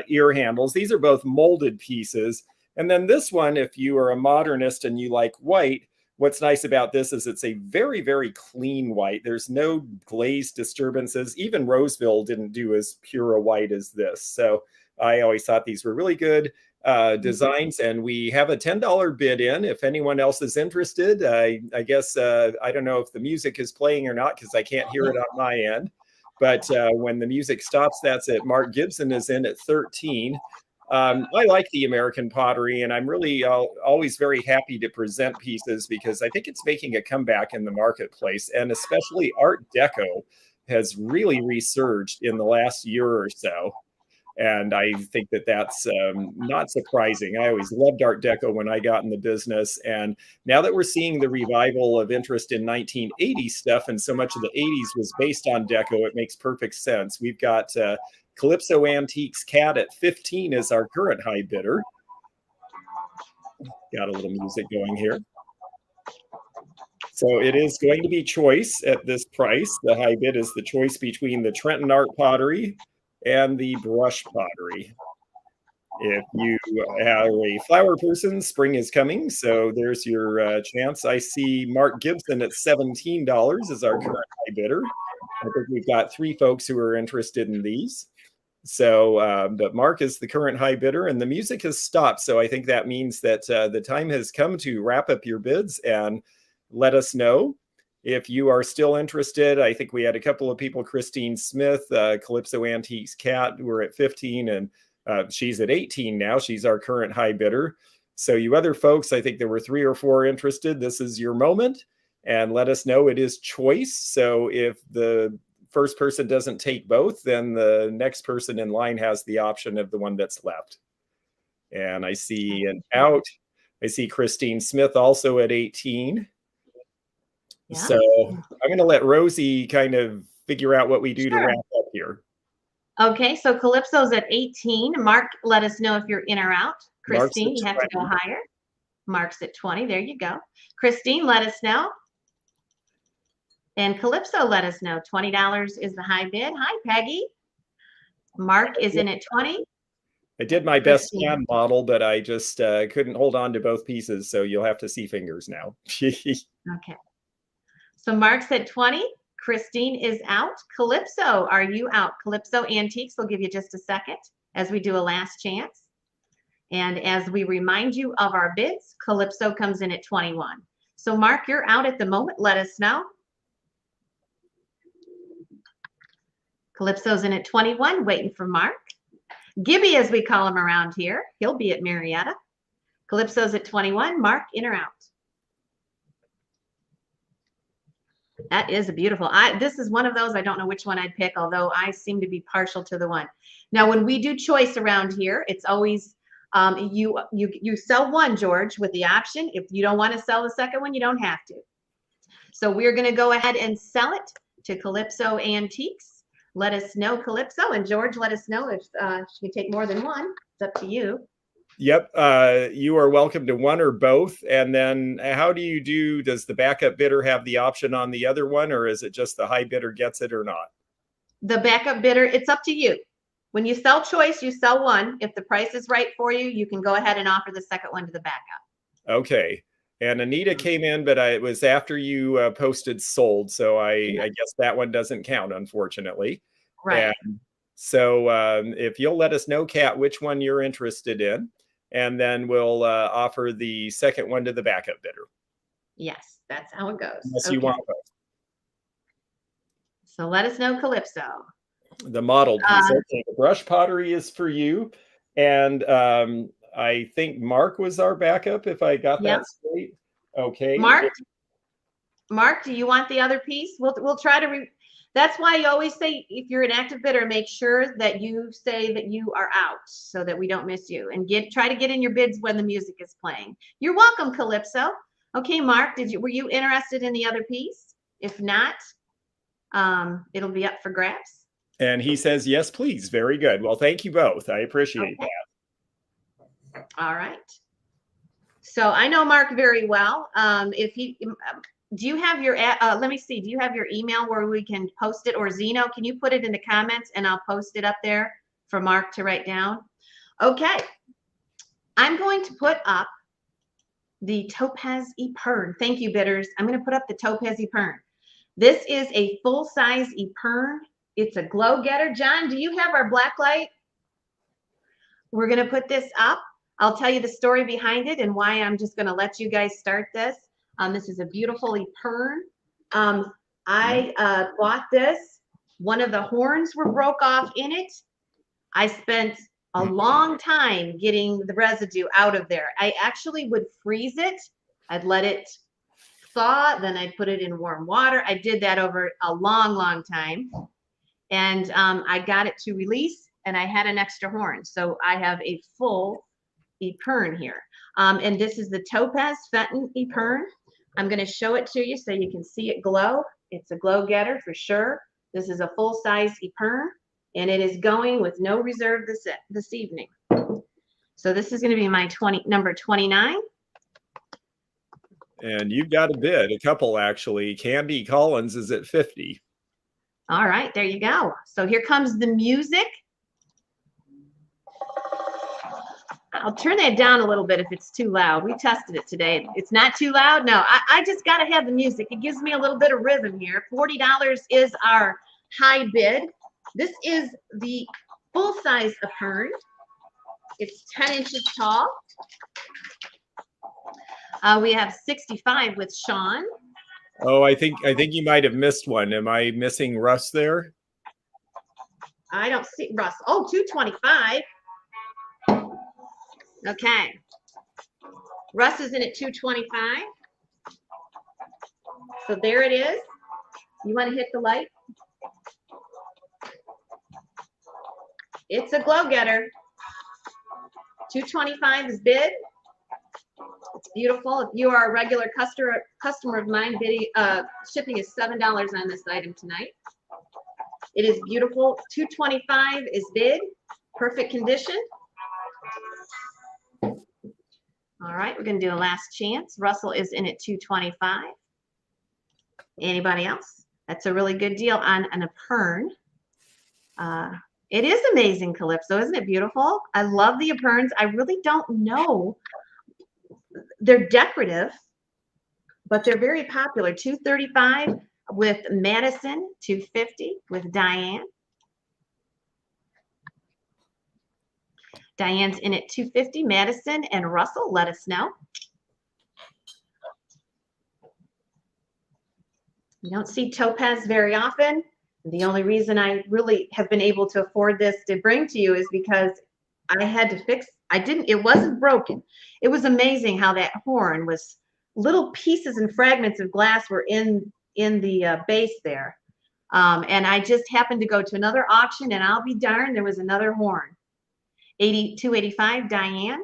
ear handles. These are both molded pieces. And then this one, if you are a modernist and you like white, what's nice about this is it's a very, very clean white. There's no glaze disturbances. Even Roseville didn't do as pure a white as this. So I always thought these were really good designs, and we have a $10 bid in if anyone else is interested. I guess I don't know if the music is playing or not because I can't hear it on my end, but when the music stops, that's it. Mark Gibson is in at 13. I like the American pottery, and I'm really always very happy to present pieces because I think it's making a comeback in the marketplace, and especially Art Deco has really resurged in the last year or so. And I think that that's not surprising. I always loved Art Deco when I got in the business. And now that we're seeing the revival of interest in 1980s stuff, and so much of the 80s was based on Deco, it makes perfect sense. We've got Calypso Antiques Cat at 15 is our current high bidder. Got a little music going here. So it is going to be choice at this price. The high bid is the choice between the Trenton Art Pottery and the Brush Pottery. If you are a flower person, spring is coming, so there's your chance. I see Mark Gibson at $17 is our current high bidder. I think we've got 3 folks who are interested in these. So, but Mark is the current high bidder, and the music has stopped. So I think that means that the time has come to wrap up your bids and let us know. If you are still interested, I think we had a couple of people, Christine Smith, Calypso Antiques Cat, who are at 15, and she's at 18 now. She's our current high bidder. So you other folks, I think there were 3 or 4 interested. This is your moment, and let us know. It is choice. So if the first person doesn't take both, then the next person in line has the option of the one that's left. And I see I see Christine Smith also at 18. Yeah. So I'm going to let Rosie kind of figure out what we do to wrap up here. Okay, so Calypso's at 18. Mark, let us know if you're in or out. Christine, you have to go higher. Mark's at 20. There you go. Christine, let us know. And Calypso let us know $20 is the high bid. Hi, Peggy. Mark is in at 20. I did my best Christine. hand model, but I just couldn't hold on to both pieces, so you'll have to see fingers now. Okay. So Mark said 20. Christine is out. Calypso, are you out? Calypso Antiques will give you just a second as we do a last chance. And as we remind you of our bids, Calypso comes in at 21. So Mark, you're out at the moment. Let us know. Calypso's in at 21, waiting for Mark. Gibby, as we call him around here, he'll be at Marietta. Calypso's at 21. Mark, in or out? That is a beautiful. This is one of those, I don't know which one I'd pick, although I seem to be partial to the one. Now, when we do choice around here, it's always you sell one, George, with the option. If you don't want to sell the second one, you don't have to. So we're going to go ahead and sell it to Calypso Antiques. Let us know, Calypso, and George, let us know if she can take more than one. It's up to you. Yep, you are welcome to one or both. And then how do you do? Does the backup bidder have the option on the other one, or is it just the high bidder gets it or not? The backup bidder, it's up to you. When you sell choice, you sell one. If the price is right for you, you can go ahead and offer the second one to the backup. Okay. And Anita came in, but it was after you posted sold. So I guess that one doesn't count, unfortunately. Right. And so if you'll let us know, Kat, which one you're interested in, and then we'll offer the second one to the backup bidder. Yes, that's how it goes. Unless you want both. So let us know, Calypso. The modeled piece. Okay, the brush pottery is for you. And I think Mark was our backup, if I got that straight. Okay. Mark, do you want the other piece? We'll try to that's why you always say, if you're an active bidder, make sure that you say that you are out so that we don't miss you, and try to get in your bids when the music is playing. You're welcome, Calypso. Okay, Mark, were you interested in the other piece? If not, it'll be up for grabs. And he says, yes, please. Very good. Well, thank you both. I appreciate that. All right. So I know Mark very well. Do you have your, let me see, do you have your email where we can post it, or Zeno? Can you put it in the comments and I'll post it up there for Mark to write down? Okay. I'm going to put up the Topaz Epern. Thank you, bidders. I'm going to put up the Topaz Epern. This is a full-size Epern. It's a glow getter. John, do you have our black light? We're going to put this up. I'll tell you the story behind it and why I'm just going to let you guys start this. This is a beautiful Epern. I bought this. One of the horns were broke off in it. I spent a long time getting the residue out of there. I actually would freeze it. I'd let it thaw, then I'd put it in warm water. I did that over a long, long time. And I got it to release, and I had an extra horn. So I have a full Epern here. And this is the Topaz Fenton Epern. I'm going to show it to you so you can see it glow. It's a glow getter for sure. This is a full-size Epern, and it is going with no reserve this evening. So this is going to be my number 29. And you've got a bid, a couple actually. Candy Collins is at 50. All right, there you go. So here comes the music. I'll turn that down a little bit if it's too loud. We tested it today. It's not too loud. No, I just got to have the music. It gives me a little bit of rhythm here. $40 is our high bid. This is the full-size Epern. It's 10 inches tall. We have 65 with Sean. Oh, I think you might have missed one. Am I missing Russ there? I don't see Russ. Oh, 225. Okay. Russ is in at 225. So there it is. You want to hit the light? It's a glow getter. 225 is bid. It's beautiful. If you are a regular customer of mine, shipping is $7 on this item tonight. It is beautiful. 225 is bid. Perfect condition. All right, we're going to do a last chance. Russell is in at 225. Anybody else? That's a really good deal on an Apern. It is amazing, Calypso. Isn't it beautiful? I love the Aperns. I really don't know. They're decorative, but they're very popular. $235 with Madison, $250 with Diane. Diane's in at $250. Madison and Russell, let us know. You don't see topaz very often. The only reason I really have been able to afford this to bring to you is because I had to fix, it wasn't broken. It was amazing how that horn was, little pieces and fragments of glass were in the base there. And I just happened to go to another auction, and I'll be darned, there was another horn. $285, Diane.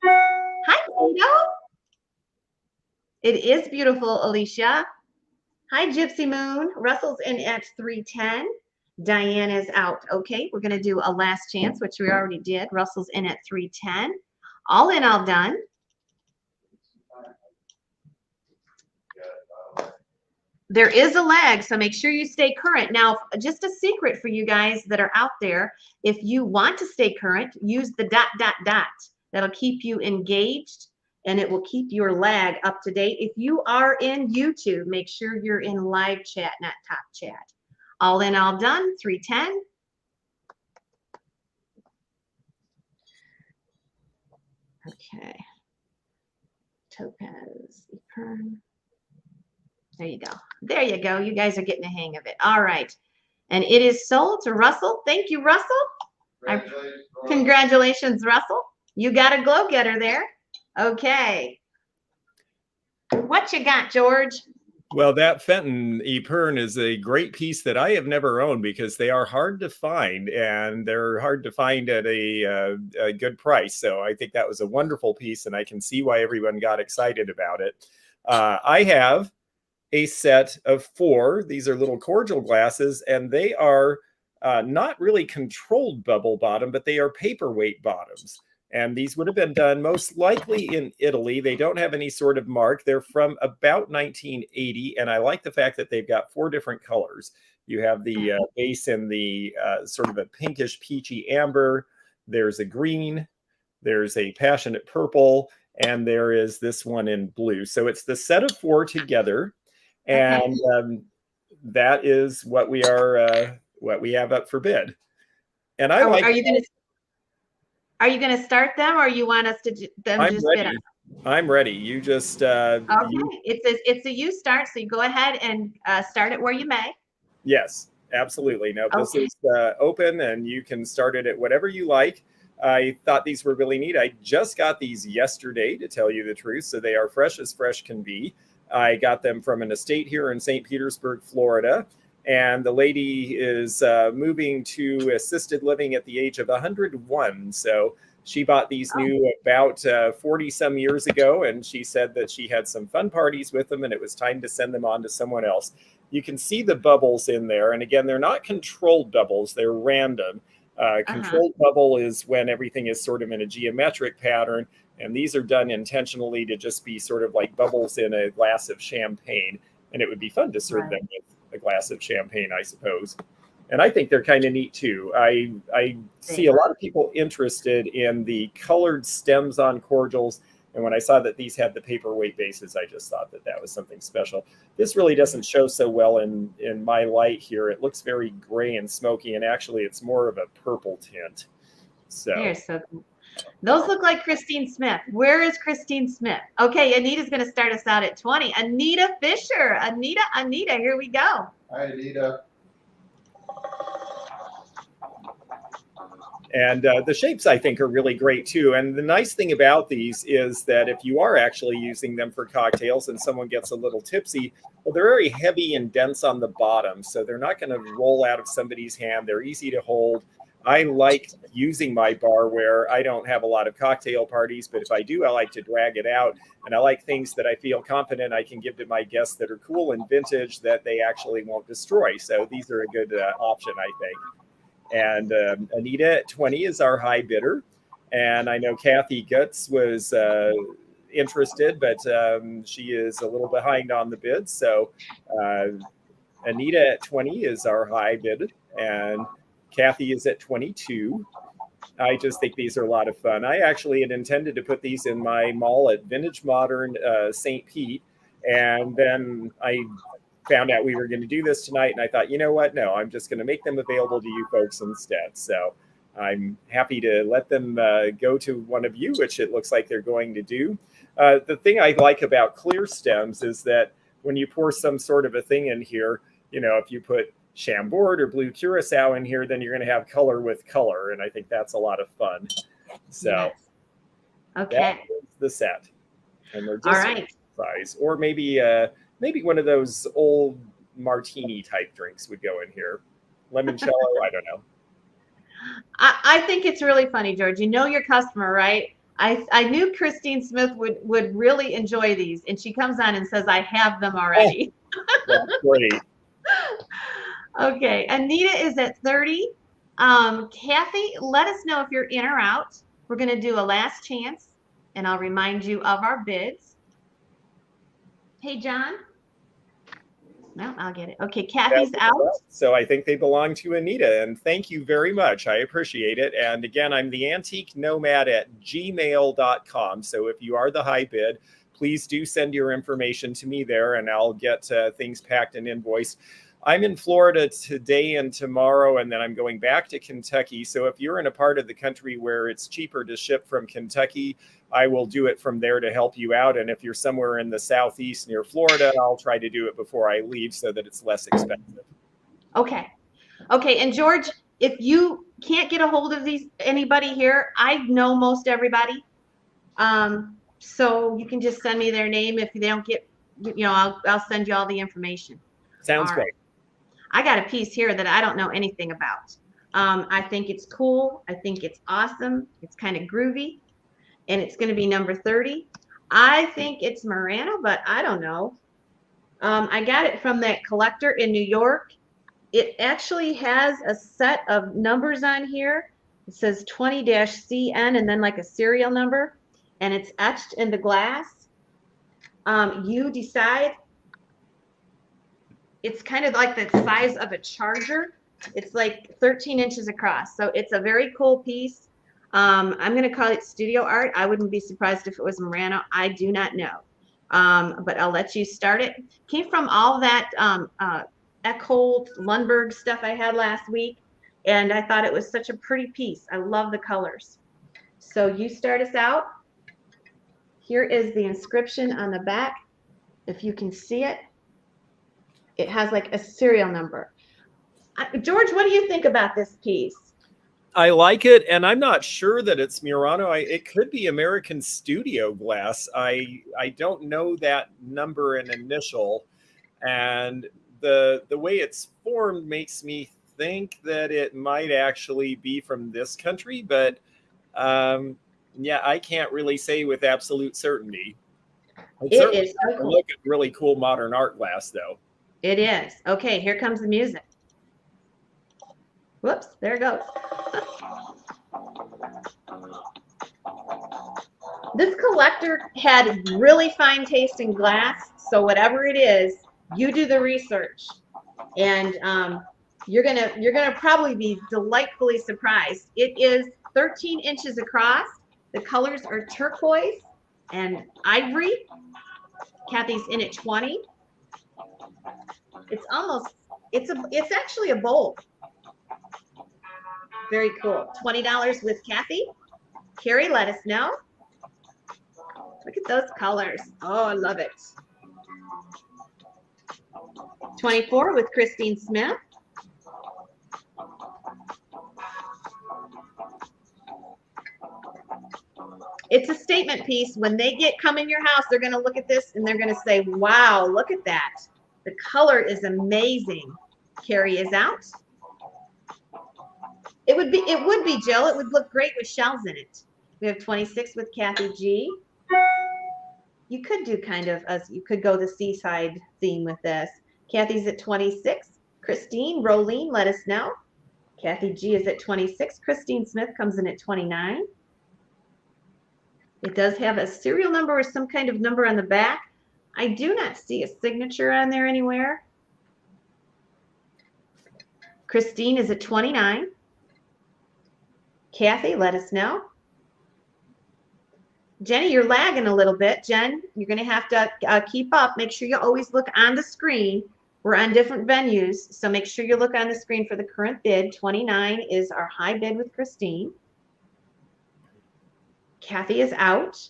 Hi, Tito. It is beautiful, Alicia. Hi, Gypsy Moon. Russell's in at $310. Diane is out. Okay, we're going to do a last chance, which we already did. Russell's in at $310. All in, all done. There is a lag, so make sure you stay current. Now, just a secret for you guys that are out there, if you want to stay current, use the ... That'll keep you engaged, and it will keep your lag up to date. If you are in YouTube, make sure you're in live chat, not top chat. All in, all done, $310. Okay. Topaz, Apern. There you go. There you go. You guys are getting the hang of it. All right. And it is sold to Russell. Thank you, Russell. Congratulations, Russell. You got a glow getter there. Okay. What you got, George? Well, that Fenton Apern is a great piece that I have never owned because they are hard to find, and they're hard to find at a good price. So I think that was a wonderful piece, and I can see why everyone got excited about it. I have a set of 4. These are little cordial glasses, and they are not really controlled bubble bottom, but they are paperweight bottoms. And these would have been done most likely in Italy. They don't have any sort of mark. They're from about 1980. And I like the fact that they've got 4 different colors. You have the base in the sort of a pinkish peachy amber. There's a green. There's a passionate purple. And there is this one in blue. So it's the set of 4 together. And that is what we are, what we have up for bid. And I like. Are you going to start them, or you want us to just bid on? I'm ready. You just. Okay. It's a you start, so you go ahead and start it where you may. Yes, absolutely. No, this is open, and you can start it at whatever you like. I thought these were really neat. I just got these yesterday, to tell you the truth, so they are fresh as fresh can be. I got them from an estate here in St. Petersburg, Florida. And the lady is moving to assisted living at the age of 101. So she bought these new about 40 some years ago. And she said that she had some fun parties with them, and it was time to send them on to someone else. You can see the bubbles in there. And again, they're not controlled bubbles. They're random. Controlled bubble is when everything is sort of in a geometric pattern. And these are done intentionally to just be sort of like bubbles in a glass of champagne. And it would be fun to serve them with a glass of champagne, I suppose. And I think they're kind of neat too. I see a lot of people interested in the colored stems on cordials. And when I saw that these had the paperweight bases, I just thought that that was something special. This really doesn't show so well in my light here. It looks very gray and smoky, and actually it's more of a purple tint. So those look like Christine Smith. Where is Christine Smith? Okay, Anita's going to start us out at 20. Anita Fisher. Anita, here we go. Hi, Anita. And the shapes, I think, are really great, too. And the nice thing about these is that if you are actually using them for cocktails and someone gets a little tipsy, well, they're very heavy and dense on the bottom. So they're not going to roll out of somebody's hand. They're easy to hold. I like using my barware. I don't have a lot of cocktail parties, but if I do, I like to drag it out. And I like things that I feel confident I can give to my guests that are cool and vintage that they actually won't destroy. So these are a good option, I think. And Anita at 20 is our high bidder. And I know Kathy Gutz was interested, but she is a little behind on the bid. So Anita at 20 is our high bid, and Kathy is at 22. I just think these are a lot of fun. I actually had intended to put these in my mall at Vintage Modern St. Pete, and then I found out we were going to do this tonight, and I thought, you know what? No, I'm just going to make them available to you folks instead. So I'm happy to let them go to one of you, which it looks like they're going to do. The thing I like about clear stems is that when you pour some sort of a thing in here, you know, if you put Chambord or blue curacao in here, then you're going to have color with color, and I think that's a lot of fun. So Yes. Okay. that is the set, and they're just All right. size, or maybe one of those old martini type drinks would go in here, limoncello. I don't know. I think it's really funny, George. You know your customer, right? I knew Christine Smith would really enjoy these, and she comes on and says, I have them already. That's great. Okay, Anita is at 30. Kathy, let us know if you're in or out. We're going to do a last chance, and I'll remind you of our bids. Hey, John. No, I'll get it. Okay, Kathy's out. So I think they belong to Anita, and thank you very much. I appreciate it. And again, I'm the Antique Nomad at gmail.com. So if you are the high bid, please do send your information to me there, and I'll get things packed and invoiced. I'm in Florida today and tomorrow, and then I'm going back to Kentucky. So if you're in a part of the country where it's cheaper to ship from Kentucky, I will do it from there to help you out. And if you're somewhere in the southeast near Florida, I'll try to do it before I leave so that it's less expensive. Okay. Okay, and George, if you can't get a hold of anybody here, I know most everybody. So you can just send me their name. If they don't get, I'll send you all the information. Sounds great. I got a piece here that I don't know anything about. I think it's cool. I think it's awesome. It's kind of groovy, and it's going to be number 30. I think it's Murano, but I don't know. I got it from that collector in New York. It actually has a set of numbers on here. It says 20-CN and then like a serial number, and it's etched into glass. You decide. It's kind of like the size of a charger. It's like 13 inches across. So it's a very cool piece. I'm going to call it studio art. I wouldn't be surprised if it was Murano. I do not know. But I'll let you start it. Came from all that Eckhold Lundberg stuff I had last week. And I thought it was such a pretty piece. I love the colors. So you start us out. Here is the inscription on the back. If you can see it. It has like a serial number. George, what do you think about this piece? I like it, and I'm not sure that it's Murano. It could be American Studio Glass. I don't know that number and initial, and the way it's formed makes me think that it might actually be from this country, but yeah, I can't really say with absolute certainty. It is so cool. Look at really cool modern art glass, though. It is. Okay, here comes the music. Whoops, there it goes. This collector had really fine taste in glass, so whatever it is, you do the research, and you're gonna probably be delightfully surprised. It is 13 inches across. The colors are turquoise and ivory. Kathy's in at 20. It's actually a bowl. Very cool. $20 with Kathy. Carrie, let us know. Look at those colors. Oh, I love it. 24 with Christine Smith. It's a statement piece. When they come in your house, they're going to look at this and they're going to say, wow, look at that. The color is amazing. Carrie is out. It would be, Jill. It would look great with shells in it. We have 26 with Kathy G. You could do you could go the seaside theme with this. Kathy's at 26. Christine, Rolene, let us know. Kathy G is at 26. Christine Smith comes in at 29. It does have a serial number or some kind of number on the back. I do not see a signature on there anywhere. Christine is at 29. Kathy, let us know. Jenny, you're lagging a little bit. Jen, you're going to have to keep up. Make sure you always look on the screen. We're on different venues, so make sure you look on the screen for the current bid. 29 is our high bid with Christine. Kathy is out.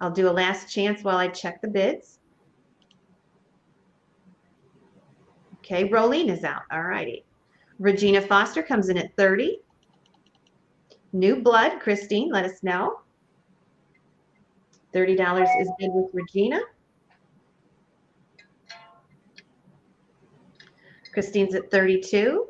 I'll do a last chance while I check the bids. Okay, Rolene is out. All righty. Regina Foster comes in at 30. New blood, Christine, let us know. $30 is bid with Regina. Christine's at 32.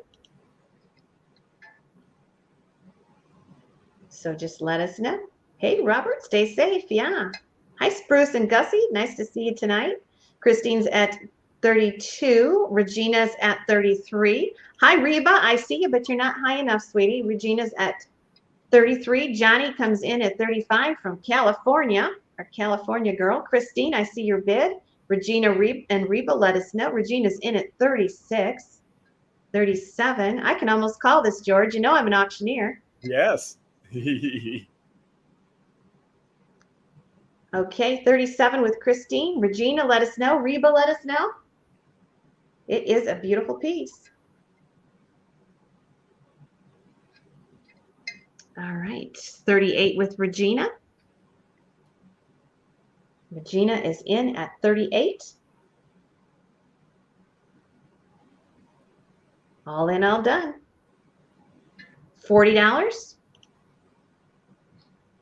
So just let us know. Hey, Robert, stay safe. Yeah. Hi, Spruce and Gussie. Nice to see you tonight. Christine's at 32. Regina's at 33. Hi, Reba. I see you, but you're not high enough, sweetie. Regina's at 33. Johnny comes in at 35 from California, our California girl. Christine, I see your bid. Regina and Reba, let us know. Regina's in at 36. 37. I can almost call this, George. You know I'm an auctioneer. Yes. Okay, 37 with Christine. Regina, let us know. Reba, let us know. It is a beautiful piece. All right, 38 with Regina. Regina is in at 38. All in, all done. $40.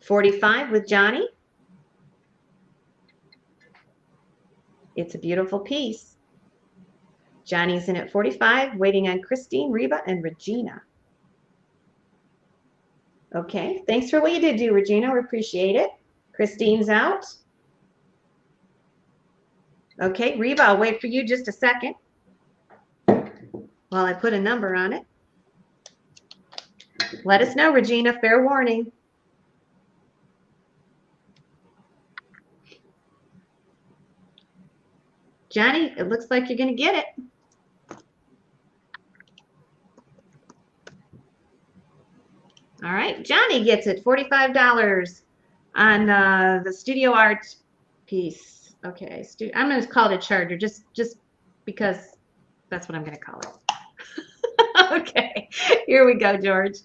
45 with Johnny. It's a beautiful piece. Johnny's in at 45, waiting on Christine, Reba, and Regina. Okay, thanks for what you did do, Regina. We appreciate it. Christine's out. Okay, Reba, I'll wait for you just a second while I put a number on it. Let us know, Regina. Fair warning. Johnny, it looks like you're going to get it. All right, Johnny gets it, $45 on the studio art piece. Okay, I'm going to call it a charger just because that's what I'm going to call it. Okay, here we go, George.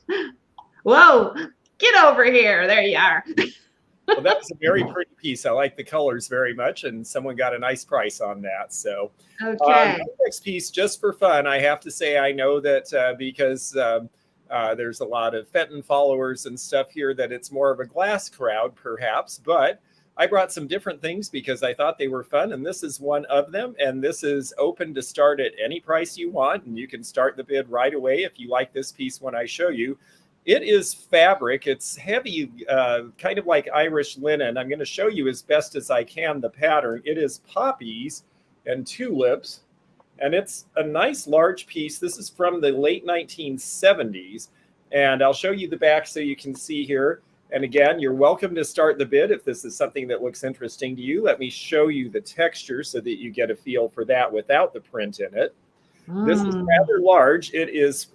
Whoa, get over here. There you are. Well, that was a very pretty piece. I like the colors very much, and someone got a nice price on that. So, okay. Next piece, just for fun, I have to say I know that because there's a lot of Fenton followers and stuff here, that it's more of a glass crowd, perhaps. But I brought some different things because I thought they were fun, and this is one of them. And this is open to start at any price you want, and you can start the bid right away if you like this piece when I show you. It is fabric. It's heavy, kind of like Irish linen. I'm going to show you as best as I can the pattern. It is poppies and tulips, and it's a nice large piece. This is from the late 1970s, and I'll show you the back so you can see here. And again, you're welcome to start the bid if this is something that looks interesting to you. Let me show you the texture so that you get a feel for that without the print in it. This is rather large. It is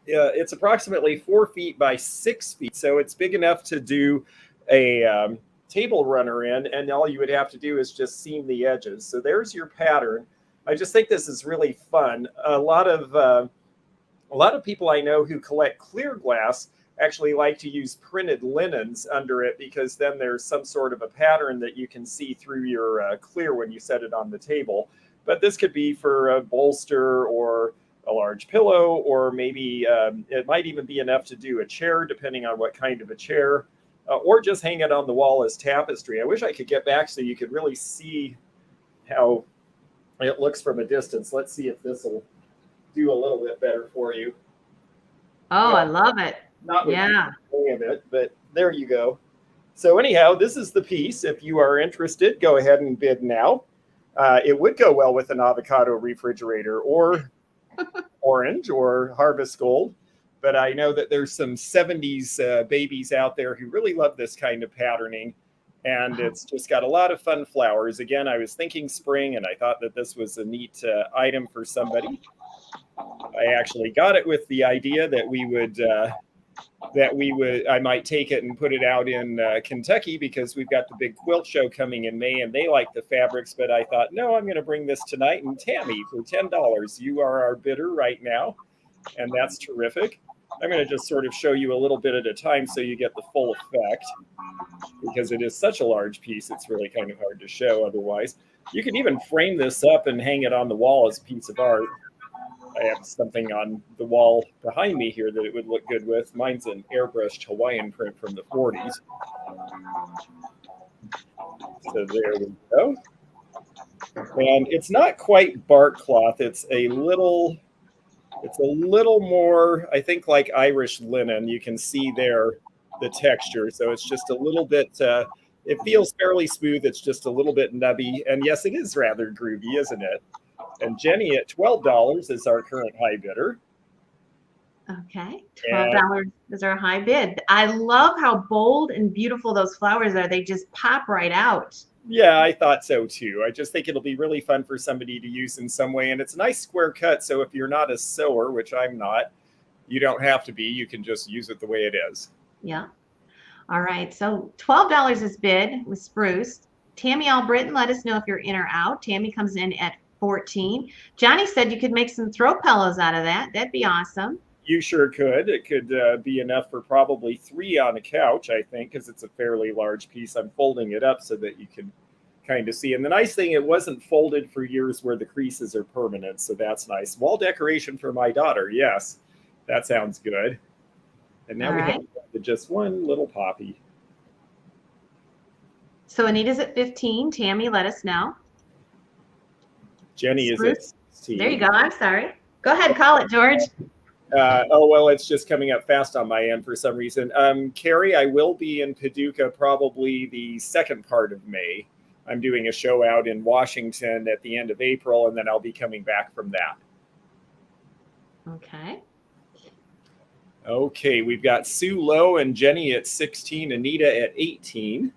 it's approximately 4 feet by 6 feet, so it's big enough to do a table runner in, and all you would have to do is just seam the edges. So there's your pattern. I just think this is really fun. A lot of people I know who collect clear glass actually like to use printed linens under it, because then there's some sort of a pattern that you can see through your clear when you set it on the table. But this could be for a bolster or a large pillow, or maybe it might even be enough to do a chair, depending on what kind of a chair, or just hang it on the wall as tapestry. I wish I could get back so you could really see how it looks from a distance. Let's see if this will do a little bit better for you. Oh, I love it. Not with it, but there you go. So anyhow, this is the piece. If you are interested, go ahead and bid now. It would go well with an avocado refrigerator, or orange, or harvest gold. but I know that there's some 70s babies out there who really love this kind of patterning. And it's just got a lot of fun flowers. Again, I was thinking spring, and I thought that this was a neat item for somebody. I actually got it with the idea that I might take it and put it out in Kentucky, because we've got the big quilt show coming in May and they like the fabrics. But I thought, no, I'm going to bring this tonight. And Tammy, for $10, you are our bidder right now. And that's terrific. I'm going to just sort of show you a little bit at a time so you get the full effect, because it is such a large piece. It's really kind of hard to show otherwise. You can even frame this up and hang it on the wall as a piece of art. I have something on the wall behind me here that it would look good with. Mine's an airbrushed Hawaiian print from the 40s. So there we go. And it's not quite bark cloth. It's a little more, I think, like Irish linen. You can see there the texture. So it's just a little bit, it feels fairly smooth. It's just a little bit nubby. And yes, it is rather groovy, isn't it? And Jenny at $12 is our current high bidder. Okay, $12 is our high bid. I love how bold and beautiful those flowers are. They just pop right out. Yeah, I thought so too. I just think it'll be really fun for somebody to use in some way. And it's a nice square cut. So if you're not a sewer, which I'm not, you don't have to be. You can just use it the way it is. Yeah. All right. So $12 is bid with spruce. Tammy Albritton, let us know if you're in or out. Tammy comes in at 14. Johnny said you could make some throw pillows out of that. That'd be awesome. You sure could. It could be enough for probably 3 on a couch, I think, because it's a fairly large piece. I'm folding it up so that you can kind of see. And the nice thing, it wasn't folded for years where the creases are permanent, so that's nice. Wall decoration for my daughter. Yes, that sounds good. And now we have just one little poppy. So Anita's at 15. Tammy, let us know. Jenny is at 16. There you go. I'm sorry. Go ahead. Call it, George. Oh, well, it's just coming up fast on my end for some reason. Carrie, I will be in Paducah probably the second part of May. I'm doing a show out in Washington at the end of April, and then I'll be coming back from that. Okay. Okay, we've got Sue Lowe and Jenny at 16, Anita at 18.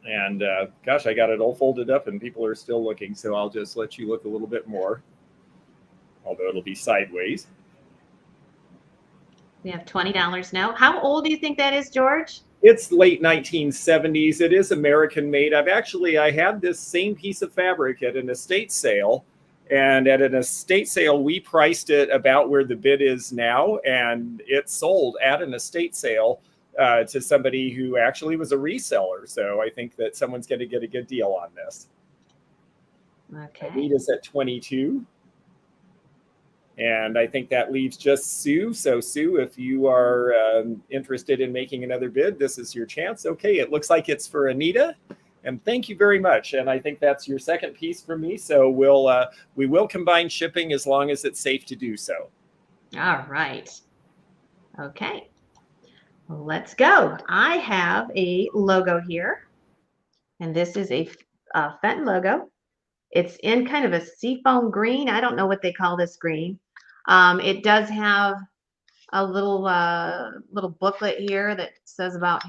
And gosh, I got it all folded up and people are still looking, so I'll just let you look a little bit more, although it'll be sideways. We have $20 now. How old do you think that is, George? It's late 1970s. It is American made. I had this same piece of fabric at an estate sale, and at an estate sale, we priced it about where the bid is now, and it sold at an estate sale to somebody who actually was a reseller. So I think that someone's going to get a good deal on this. Okay. Anita's at 22. And I think that leaves just Sue. So Sue, if you are interested in making another bid, this is your chance. Okay, it looks like it's for Anita. And thank you very much. And I think that's your second piece from me. So we will combine shipping as long as it's safe to do so. All right. Okay. Let's go. I have a logo here, and this is a Fenton logo. It's in kind of a seafoam green. I don't know what they call this green. It does have a little booklet here that says about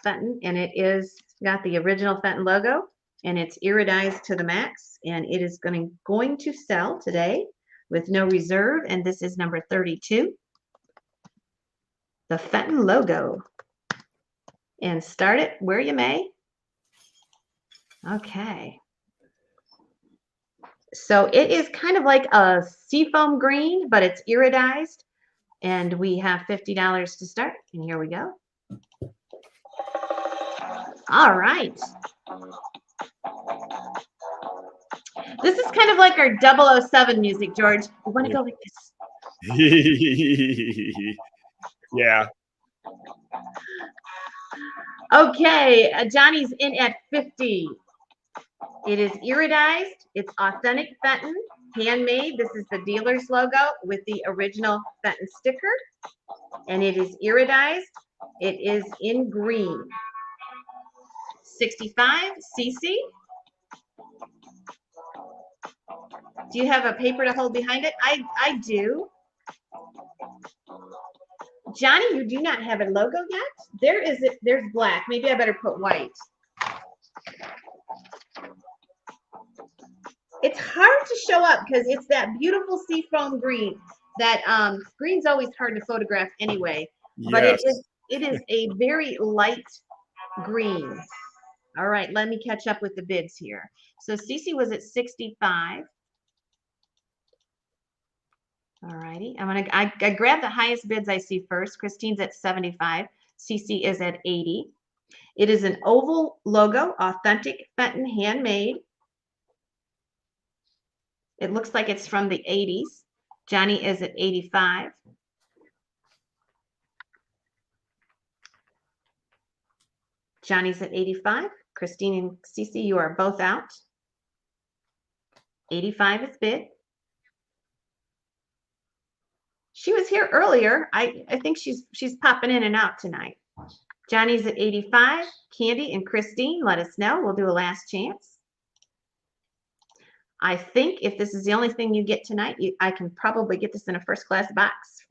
Fenton, and it is got the original Fenton logo, and it's iridized to the max, and it is going to sell today with no reserve, and this is number 32. The Fenton logo. And start it where you may. Okay. So it is kind of like a seafoam green, but it's iridized. And we have $50 to start. And here we go. All right. This is kind of like our 007 music, George. We want to go like this. Yeah. Okay, Johnny's in at 50. It is iridized. It's authentic Fenton, handmade. This is the dealer's logo with the original Fenton sticker. And it is iridized. It is in green. 65 cc. Do you have a paper to hold behind it? I do. Johnny, you do not have a logo yet? There's black. Maybe I better put white. It's hard to show up because it's that beautiful seafoam green. That green's always hard to photograph anyway. But Yes. it is a very light green. All right, let me catch up with the bids here. So Cece was at 65. All righty, I grab the highest bids I see first. Christine's at 75. Cece is at 80. It is an oval logo, authentic Fenton handmade. It looks like it's from the 80s. Johnny is at 85. Johnny's at 85. Christine and Cece, you are both out. 85 is bid. She was here earlier. I think she's popping in and out tonight. Johnny's at 85. Candy and Christine, let us know. We'll do a last chance. I think if this is the only thing you get tonight, I can probably get this in a first class box.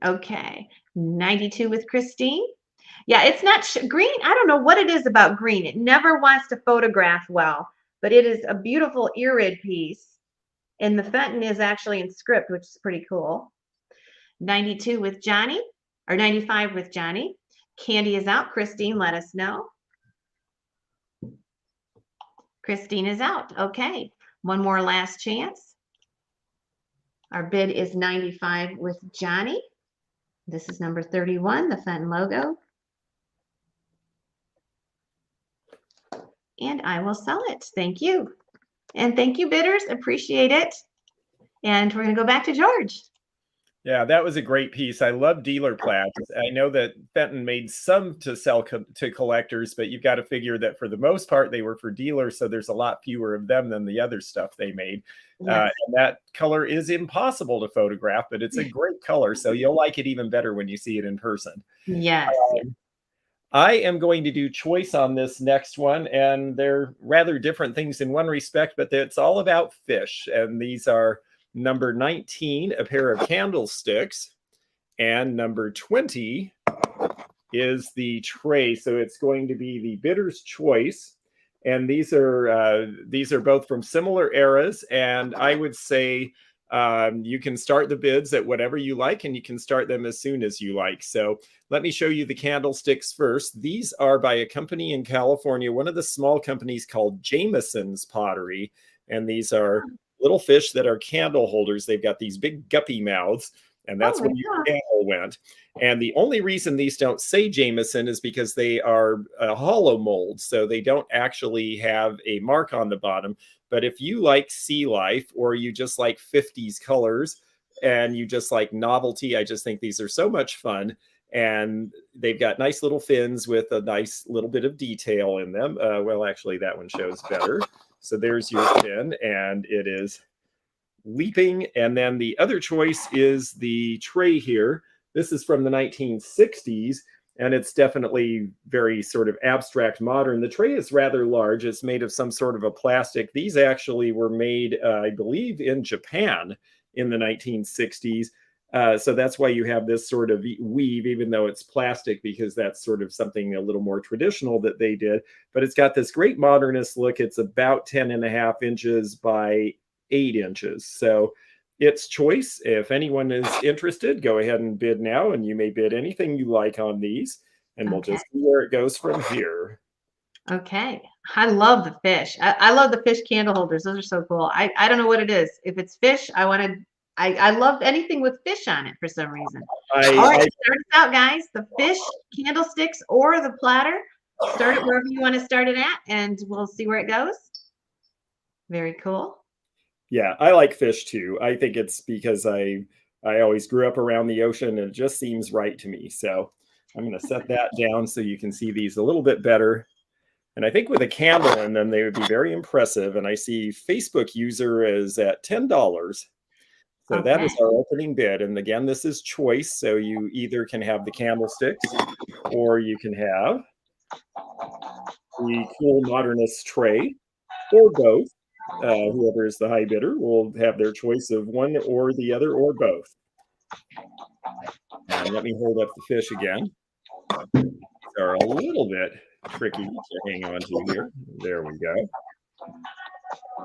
Okay, 92 with Christine. Yeah, it's not green. I don't know what it is about green. It never wants to photograph well, but it is a beautiful irid piece. And the Fenton is actually in script, which is pretty cool. 92 with Johnny, or 95 with Johnny. Candy is out. Christine, let us know. Christine is out. Okay, one more last chance. Our bid is 95 with Johnny. This is number 31, the Fenton logo. And I will sell it. Thank you. And thank you, bidders. Appreciate it. And we're going to go back to George. Yeah, that was a great piece. I love dealer plats. I know that Fenton made some to sell to collectors, but you've got to figure that for the most part, they were for dealers. So there's a lot fewer of them than the other stuff they made. Yes. And that color is impossible to photograph, but it's a great color. So you'll like it even better when you see it in person. Yes. I am going to do choice on this next one, and they're rather different things in one respect, but it's all about fish. And these are number 19, a pair of candlesticks, and number 20 is the tray. So it's going to be the bidder's choice. And these are both from similar eras. And I would say you can start the bids at whatever you like, and you can start them as soon as you like. So let me show you the candlesticks first. These are by a company in California, one of the small companies called Jameson's Pottery. And these are little fish that are candle holders. They've got these big guppy mouths, and that's where your candle went. And the only reason these don't say Jameson is because they are a hollow mold, so they don't actually have a mark on the bottom. But if you like sea life, or you just like 50s colors, and you just like novelty, I just think these are so much fun. And they've got nice little fins with a nice little bit of detail in them. Well, actually, that one shows better. So there's your fin, and it is leaping. And then the other choice is the tray here. This is from the 1960s, and it's definitely very sort of abstract modern. The tray is rather large. It's made of some sort of a plastic. These actually were made, I believe, in Japan in the 1960s. So that's why you have this sort of weave, even though it's plastic, because that's sort of something a little more traditional that they did. But it's got this great modernist look. It's about 10.5 inches by 8 inches. So it's choice. If anyone is interested, go ahead and bid now, and you may bid anything you like on these, and we'll just see where it goes from here. Okay. I love the fish. I love the fish candle holders. Those are so cool. I don't know what it is. If it's fish, I love anything with fish on it for some reason. All right, start us out, guys. The fish, candlesticks, or the platter. Start it wherever you want to start it at, and we'll see where it goes. Very cool. Yeah, I like fish too. I think it's because I always grew up around the ocean, and it just seems right to me. So I'm going to set that down so you can see these a little bit better. And I think with a candle in them, they would be very impressive. And I see Facebook user is at $10. So that is our opening bid. And again, this is choice. So you either can have the candlesticks, or you can have the cool modernist tray, or both. Whoever is the high bidder will have their choice of one or the other or both. And let me hold up the fish again. They're a little bit tricky to hang on to here. There we go.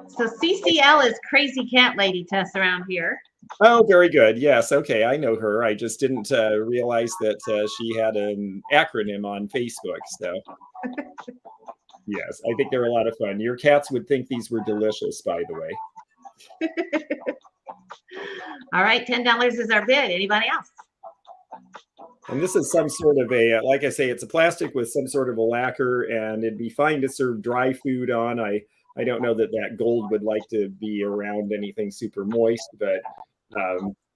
So CCL is Crazy Cat Lady Tess around here. Oh, very good. Yes. Okay. I know her. I just didn't realize that she had an acronym on Facebook. So, yes, I think they're a lot of fun. Your cats would think these were delicious, by the way. All right. $10 is our bid. Anybody else? And this is some sort of a, like I say, it's a plastic with some sort of a lacquer, and it'd be fine to serve dry food on. I don't know that that gold would like to be around anything super moist, but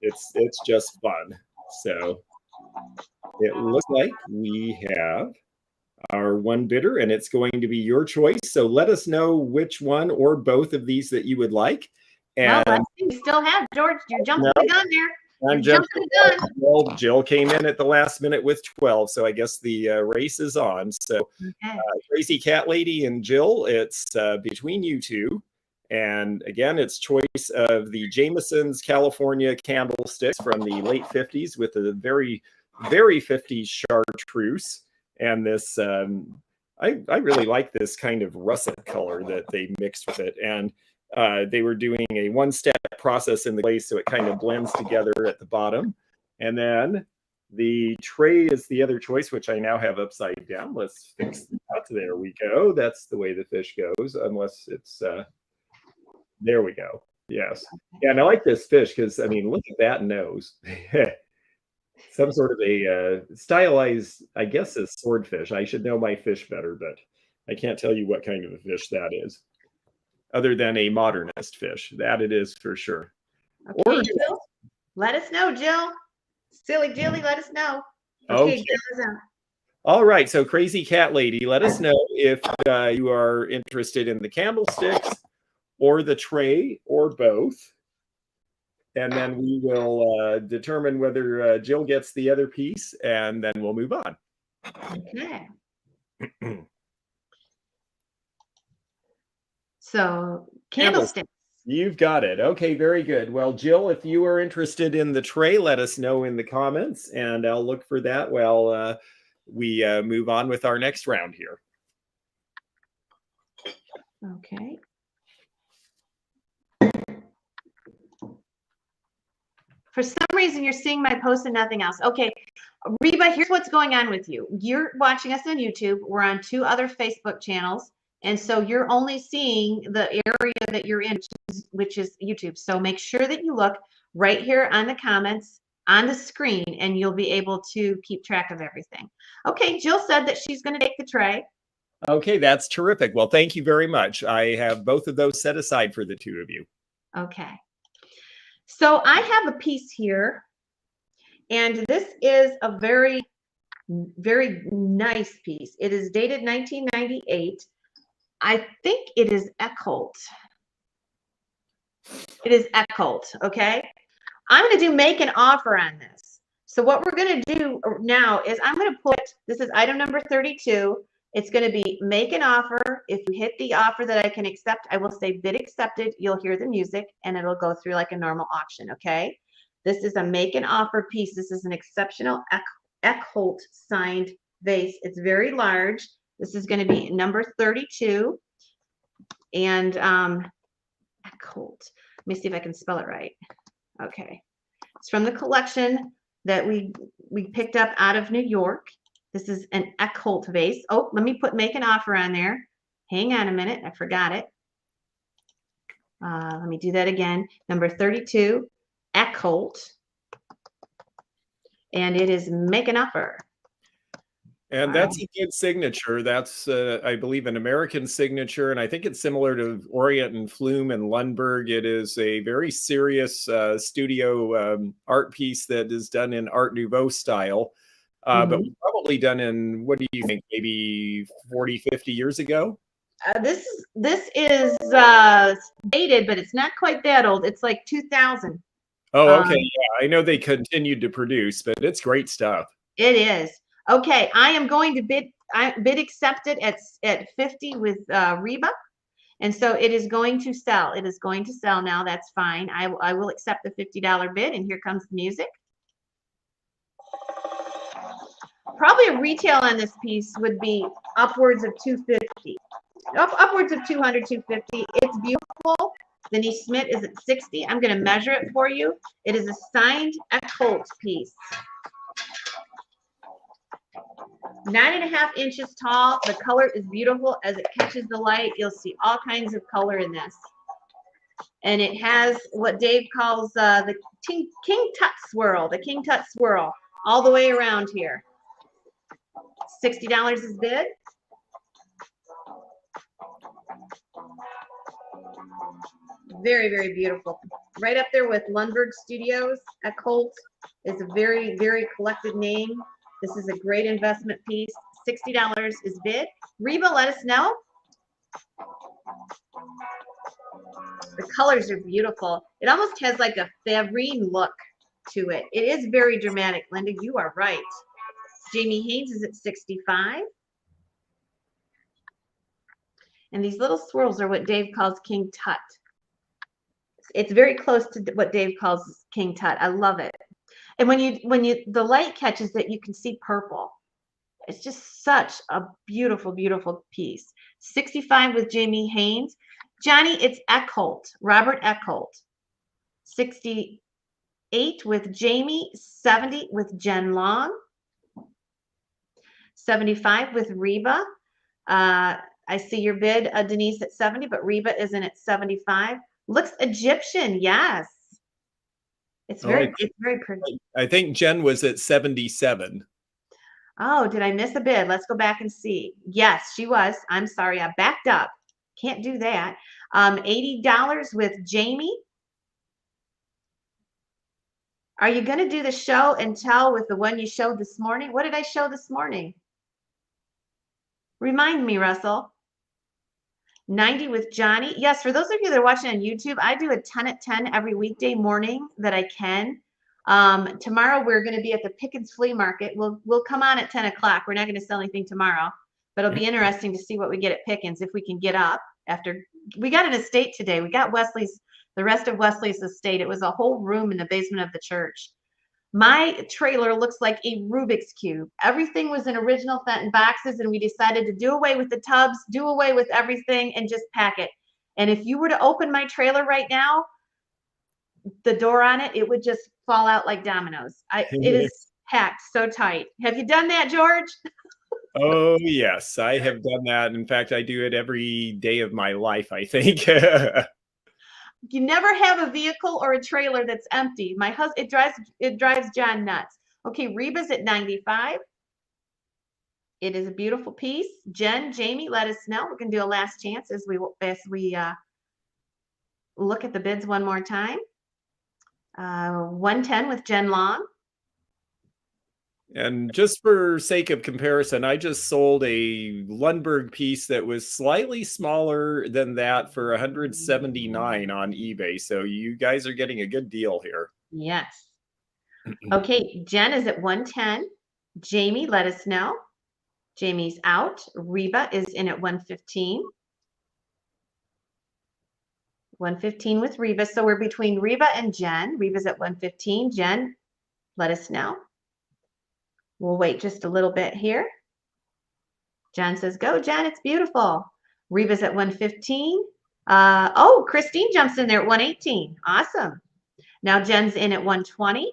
it's just fun. So it looks like we have our one bidder, and it's going to be your choice. So let us know which one or both of these that you would like. And well, we still have George. You're jumping the gun there. I'm jumping the gun. Well, Jill came in at the last minute with 12, so I guess the race is on. So Crazy Cat Lady and Jill, it's between you two. And again, it's choice of the Jameson's California candlesticks from the late 50s with a very, very 50s chartreuse. And this, I really like this kind of russet color that they mixed with it. And they were doing a one-step process in the glaze, so it kind of blends together at the bottom. And then the tray is the other choice, which I now have upside down. Let's fix that. There we go. That's the way the fish goes, unless it's, there we go. Yes. Yeah, and I like this fish because, I mean, look at that nose. Some sort of a stylized, I guess, a swordfish. I should know my fish better, but I can't tell you what kind of a fish that is, other than a modernist fish. That it is for sure. Okay, or, Jill, let us know, Jill. Silly Jilly, let us know. Okay. Jill, all right. So Crazy Cat Lady, let us know if you are interested in the candlesticks or the tray or both. And then we will determine whether Jill gets the other piece, and then we'll move on. Okay. So candlesticks. You've got it. Okay, very good. Well, Jill, if you are interested in the tray, let us know in the comments, and I'll look for that while we move on with our next round here. Okay. For some reason, you're seeing my post and nothing else. Okay, Reba, here's what's going on with you. You're watching us on YouTube. We're on 2 other Facebook channels. And so you're only seeing the area that you're in, which is YouTube. So make sure that you look right here on the comments on the screen, and you'll be able to keep track of everything. Okay, Jill said that she's going to take the tray. Okay, that's terrific. Well, thank you very much. I have both of those set aside for the 2 of you. Okay. So I have a piece here, and this is a very, very nice piece. It is dated 1998. I think it is Eckholt. It is Eckholt, okay? I'm going to do make an offer on this. So what we're going to do now is I'm going to put, this is item number 32. It's going to be make an offer. If you hit the offer that I can accept, I will say bid accepted. You'll hear the music, and it'll go through like a normal auction, okay? This is a make an offer piece. This is an exceptional Eckholt signed vase. It's very large. This is going to be number 32. And Eckholt. Let me see if I can spell it right. Okay. It's from the collection that we picked up out of New York. This is an Eckholt vase. Oh, let me make an offer on there. Hang on a minute. I forgot it. Let me do that again. Number 32, Eckholt. And it is make an offer. And that's a good signature. That's, I believe, an American signature. And I think it's similar to Orient and Flume and Lundberg. It is a very serious studio art piece that is done in Art Nouveau style. But probably done in, what do you think, maybe 40, 50 years ago? This is dated, but it's not quite that old. It's like 2000. Oh, okay. Yeah, I know they continued to produce, but it's great stuff. It is. Okay, I am going to bid accepted at 50 with Reba, And so it is going to sell. It is going to sell now. That's fine. I will accept the $50 bid, and here comes the music. Probably a retail on this piece would be upwards of $250. Upwards of $200, $250. It's beautiful. Denise Smith is at 60. I'm going to measure it for you. It is a signed Echolt piece. 9.5 inches tall. The color is beautiful. As it catches the light, you'll see all kinds of color in this. And it has what Dave calls the King Tut swirl, the King Tut swirl, all the way around here. $60 is bid. Very, very beautiful. Right up there with Lundberg Studios. Echolt is a very, very collected name. This is a great investment piece. $60 is bid. Reba, let us know. The colors are beautiful. It almost has like a Favrine look to it. It is very dramatic. Linda, you are right. Jamie Haynes is at 65. And these little swirls are what Dave calls King Tut. It's very close to what Dave calls King Tut. I love it. And when the light catches it, you can see purple. It's just such a beautiful, beautiful piece. 65 with Jamie Haynes. Johnny, it's Echolt, Robert Echolt. 68 with Jamie, 70 with Jen Long. 75 with Reba. I see your bid, Denise, at 70, but Reba isn't at 75. Looks Egyptian, yes. It's very pretty. I think Jen was at 77. Oh, did I miss a bid? Let's go back and see. Yes, she was. I'm sorry, I backed up. Can't do that. $80 with Jamie. Are you going to do the show and tell with the one you showed this morning? What did I show this morning? Remind me, Russell. 90 with Johnny. Yes, for those of you that are watching on YouTube, I do a 10 at 10 every weekday morning that I can. Tomorrow we're going to be at the Pickens Flea Market. We'll come on at 10 o'clock. We're not going to sell anything tomorrow, but it'll be interesting to see what we get at Pickens if we can get up after. We got an estate today. We got the rest of Wesley's estate. It was a whole room in the basement of the church. My trailer looks like a Rubik's Cube. Everything was in original Fenton boxes, and we decided to do away with the tubs, do away with everything, and just pack it. And if you were to open my trailer right now, the door on it, it would just fall out like dominoes. It is packed so tight. Have you done that, George? Oh, yes, I have done that. In fact, I do it every day of my life, I think. You never have a vehicle or a trailer that's empty. My husband, it drives John nuts. Okay, Reba's at 95. It is a beautiful piece. Jen, Jamie, let us know. We're gonna do a last chance as we look at the bids one more time. 110 with Jen Long. And just for sake of comparison, I just sold a Lundberg piece that was slightly smaller than that for $179 on eBay. So you guys are getting a good deal here. Yes. Okay, Jen is at 110. Jamie, let us know. Jamie's out. Reba is in at 115. 115 with Reba. So we're between Reba and Jen. Reba's at 115. Jen, let us know. We'll wait just a little bit here. Jen says, go, Jen, it's beautiful. Reba's at 115. Oh, Christine jumps in there at 118. Awesome. Now Jen's in at 120.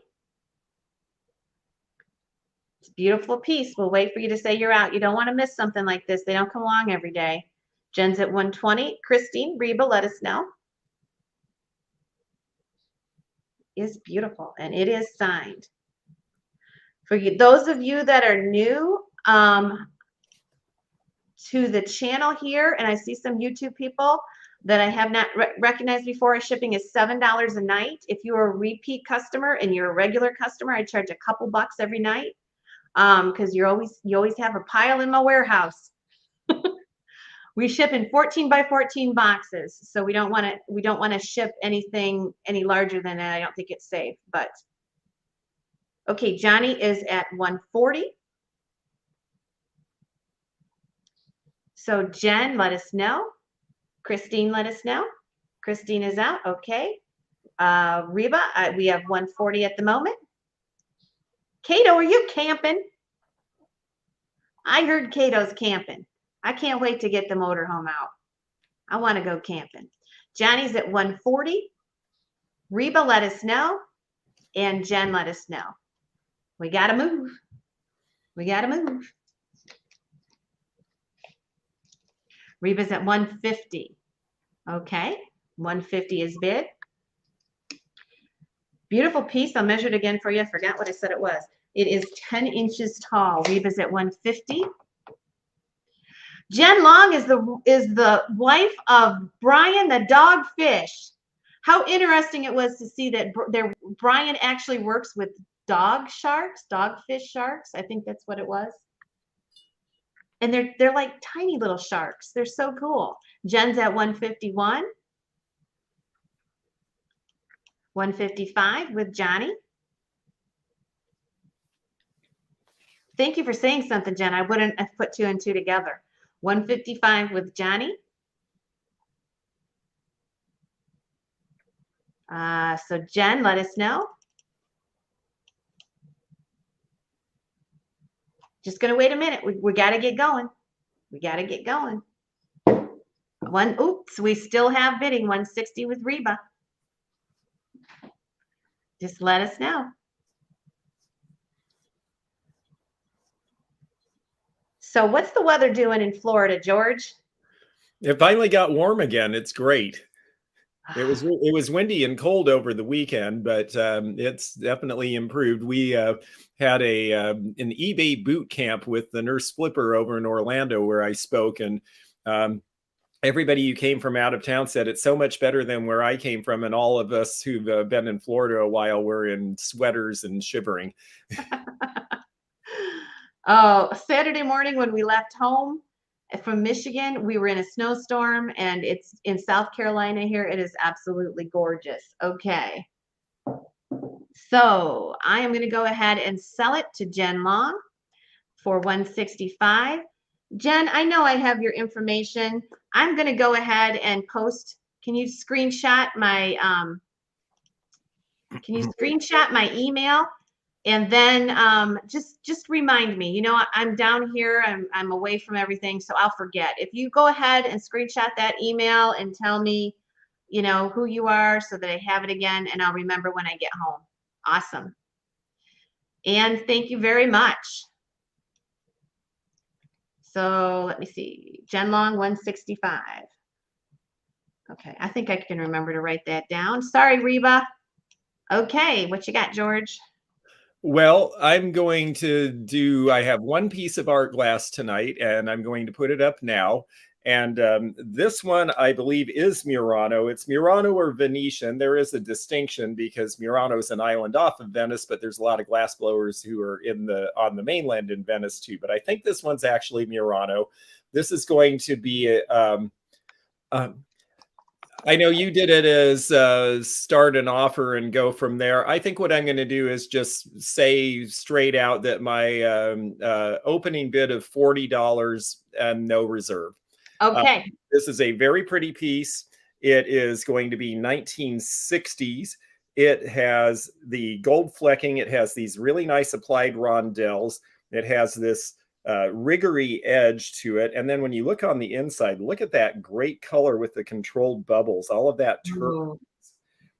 It's a beautiful piece. We'll wait for you to say you're out. You don't want to miss something like this. They don't come along every day. Jen's at 120. Christine, Reba, let us know. It's beautiful, and it is signed. For you, those of you that are new to the channel here, and I see some YouTube people that I have not recognized before, our shipping is $7 a night. If you are a repeat customer and you're a regular customer, I charge a couple bucks every night because you always have a pile in my warehouse. We ship in 14 by 14 boxes, so we don't want to ship anything any larger than that. I don't think it's safe, but. Okay, Johnny is at 140. So Jen, let us know. Christine, let us know. Christine is out. Okay. Reba, we have 140 at the moment. Cato, are you camping? I heard Cato's camping. I can't wait to get the motorhome out. I want to go camping. Johnny's at 140. Reba, let us know. And Jen, let us know. We got to move. We got to move. Reba's at 150. Okay. 150 is bid. Beautiful piece. I'll measure it again for you. I forgot what I said it was. It is 10 inches tall. Reba's at 150. Jen Long is the wife of Brian the dogfish. How interesting it was to see that Brian actually works with dogfish sharks. I think that's what it was. And they're like tiny little sharks. They're so cool. Jen's at 151. 155 with Johnny. Thank you for saying something, Jen. I wouldn't have put 2 and 2 together. 155 with Johnny. So Jen, let us know. Just gonna wait a minute. We got to get going. We got to get going. Oops, we still have bidding 160 with Reba. Just let us know. So what's the weather doing in Florida, George? It finally got warm again. It's great. It was windy and cold over the weekend, but it's definitely improved. We had an eBay boot camp with the Nurse Flipper over in Orlando where I spoke, and everybody who came from out of town said it's so much better than where I came from, and all of us who've been in Florida a while were in sweaters and shivering. Oh, Saturday morning when we left home from Michigan, we were in a snowstorm, and it's in South Carolina here. It is absolutely gorgeous. Okay. So I am going to go ahead and sell it to Jen Long for 165. Jen, I know I have your information. I'm going to go ahead and post. Can you screenshot my email? And then just remind me. You know, I'm down here. I'm away from everything, so I'll forget. If you go ahead and screenshot that email and tell me, you know, who you are so that I have it again, and I'll remember when I get home. Awesome. And thank you very much. So let me see. Jen Long 165. Okay, I think I can remember to write that down. Sorry, Reba. Okay, what you got, George? Well, I'm going to I have one piece of art glass tonight, and I'm going to put it up now. And this one, I believe, is Murano. It's Murano or Venetian. There is a distinction because Murano is an island off of Venice, but there's a lot of glass blowers who are on the mainland in Venice too. But I think this one's actually Murano. This is going to be I know you did it as start an offer and go from there. I think what I'm going to do is just say straight out that my opening bid of $40 and no reserve. Okay. This is a very pretty piece. It is going to be 1960s. It has the gold flecking. It has these really nice applied rondelles. It has this riggery edge to it. And then when you look on the inside, look at that great color with the controlled bubbles, all of that turquoise.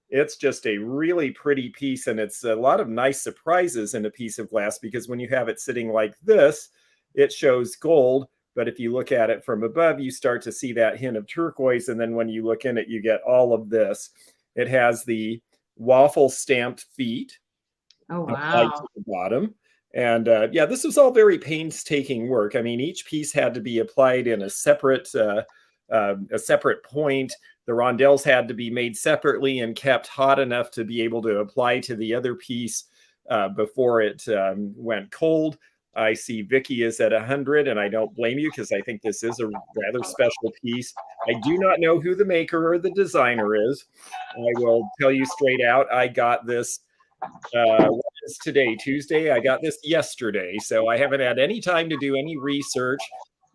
It's just a really pretty piece, and it's a lot of nice surprises in a piece of glass because when you have it sitting like this, it shows gold. But if you look at it from above, you start to see that hint of turquoise. And then when you look in it, you get all of this. It has the waffle stamped feet. Oh, wow. Applied to the bottom. And yeah, this was all very painstaking work. I mean, each piece had to be applied in a separate point. The rondelles had to be made separately and kept hot enough to be able to apply to the other piece before it went cold. I see Vicky is at 100, and I don't blame you because I think this is a rather special piece. I do not know who the maker or the designer is. I will tell you straight out, I got this what is today, Tuesday? I got this yesterday, so I haven't had any time to do any research.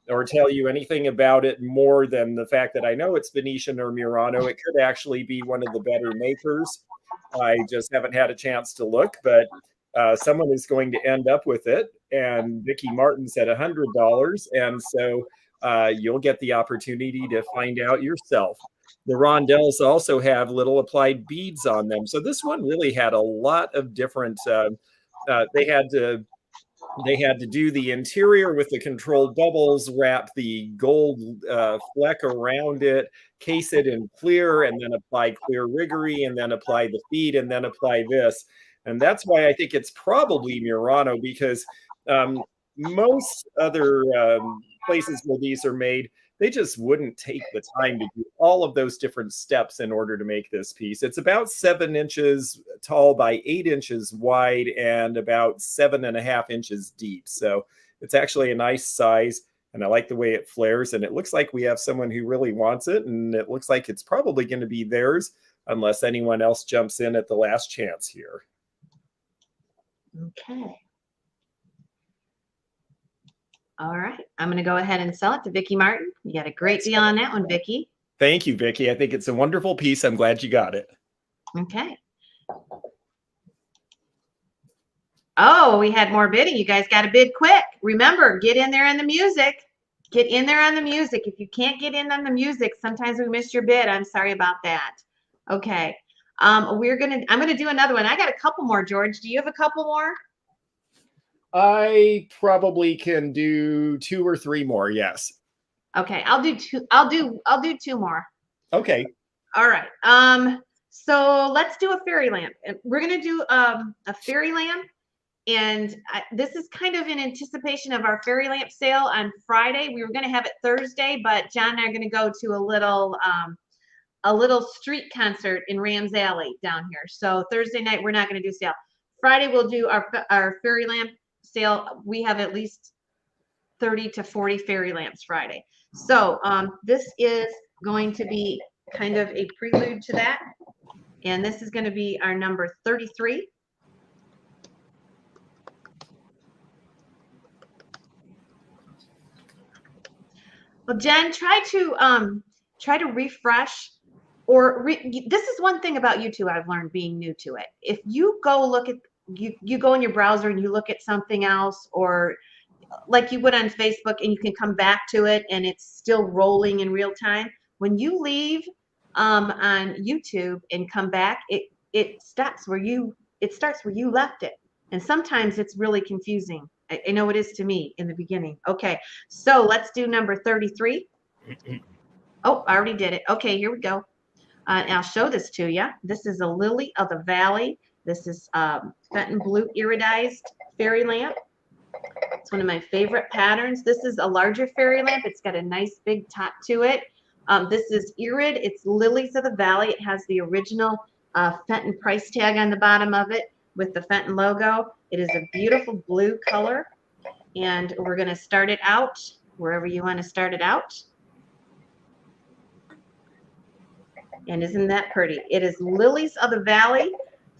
or tell you anything about it more than the fact that I know it's Venetian or Murano. It could actually be one of the better makers. I just haven't had a chance to look, but someone is going to end up with it. And Vicki Martin said $100. And so you'll get the opportunity to find out yourself. The rondelles also have little applied beads on them. So this one really had a lot of different, they had to do the interior with the controlled bubbles, wrap the gold fleck around it, case it in clear, and then apply clear rigory, and then apply the feed, and then apply this. And that's why I think it's probably Murano, because most other places where these are made, they just wouldn't take the time to do all of those different steps in order to make this piece. It's about 7 inches tall by 8 inches wide and about 7.5 inches deep. So it's actually a nice size, and I like the way it flares, and it looks like we have someone who really wants it, and it looks like it's probably going to be theirs unless anyone else jumps in at the last chance here. Okay. All right, I'm going to go ahead and sell it to Vicki Martin. You got a great deal on that one, Vicki. Thank you, Vicki. I think it's a wonderful piece. I'm glad you got it. Okay. Oh, we had more bidding. You guys got to bid quick. Remember, get in there on the music. Get in there on the music. If you can't get in on the music, sometimes we missed your bid. I'm sorry about that. Okay. I'm gonna do another one. I got a couple more, George. Do you have a couple more? I probably can do 2 or 3 more. Yes. Okay, I'll do 2. I'll do 2 more. Okay. All right. So let's do a fairy lamp. We're gonna do a fairy lamp, and this is kind of in anticipation of our fairy lamp sale on Friday. We were gonna have it Thursday, but John and I are gonna go to a little street concert in Rams Alley down here. So Thursday night we're not gonna do sale. Friday we'll do our fairy lamp sale. We have at least 30 to 40 fairy lamps Friday. So this is going to be kind of a prelude to that. And this is going to be our number 33. Well, Jen, try to refresh, or this is one thing about YouTube I've learned being new to it. If you go look at you go in your browser and you look at something else, or like you would on Facebook, and you can come back to it and it's still rolling in real time. When you leave on YouTube and come back, it starts where you left it. And sometimes it's really confusing. I know it is to me in the beginning. Okay, so let's do number 33. Oh, I already did it. Okay, here we go. And I'll show this to you. This is a Lily of the Valley. This is Fenton Blue Iridized Fairy Lamp. It's one of my favorite patterns. This is a larger fairy lamp. It's got a nice big top to it. This is Irid. It's Lilies of the Valley. It has the original Fenton price tag on the bottom of it with the Fenton logo. It is a beautiful blue color. And we're going to start it out wherever you want to start it out. And isn't that pretty? It is Lilies of the Valley.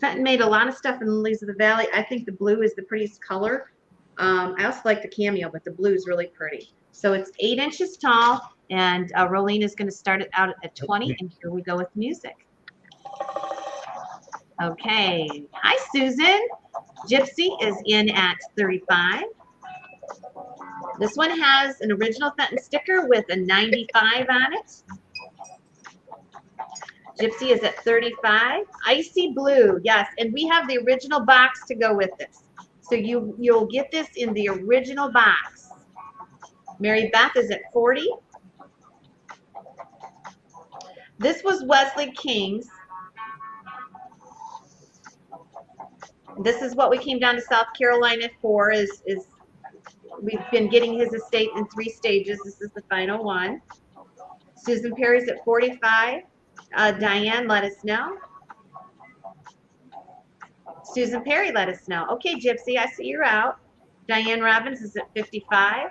Fenton made a lot of stuff in Lilies of the Valley. I think the blue is the prettiest color. I also like the cameo, but the blue is really pretty. So it's 8 inches tall, and Rolene is going to start it out at 20, and here we go with music. Okay. Hi, Susan. Gypsy is in at 35. This one has an original Fenton sticker with a 95 on it. Gypsy is at 35. Icy Blue, yes, and we have the original box to go with this. So you'll get this in the original box. Mary Beth is at 40. This was Wesley King's. This is what we came down to South Carolina for. Is we've been getting his estate in 3 stages. This is the final one. Susan Perry's at 45. Diane, let us know. Susan Perry, let us know. Okay, Gypsy, I see you're out. Diane Robbins is at 55.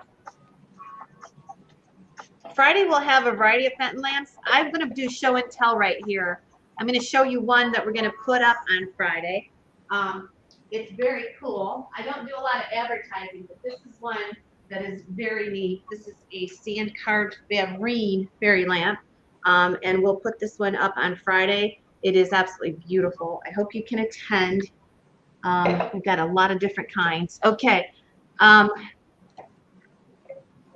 Friday we'll have a variety of Fenton lamps. I'm going to do show and tell right here. I'm going to show you one that we're going to put up on Friday. It's very cool. I don't do a lot of advertising, but this is one that is very neat. This is a sand carved Bavrine fairy lamp. And we'll put this one up on Friday. It is absolutely beautiful. I hope you can attend. We've got a lot of different kinds. Okay.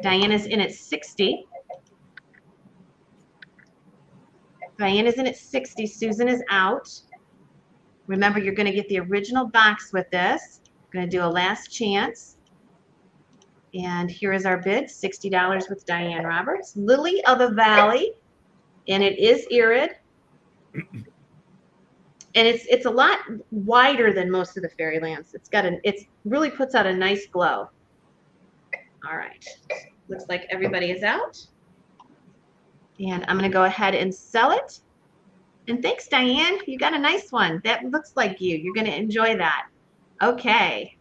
Diana's in at 60. Diana's in at 60. Susan is out. Remember, you're going to get the original box with this. We're going to do a last chance. And here is our bid, $60 with Diane Roberts. Lily of the Valley, and it is irid. And it's a lot wider than most of the fairy lamps. It really puts out a nice glow. All right, looks like everybody is out. And I'm gonna go ahead and sell it. And thanks, Diane, you got a nice one. That looks like you. You're gonna enjoy that. Okay.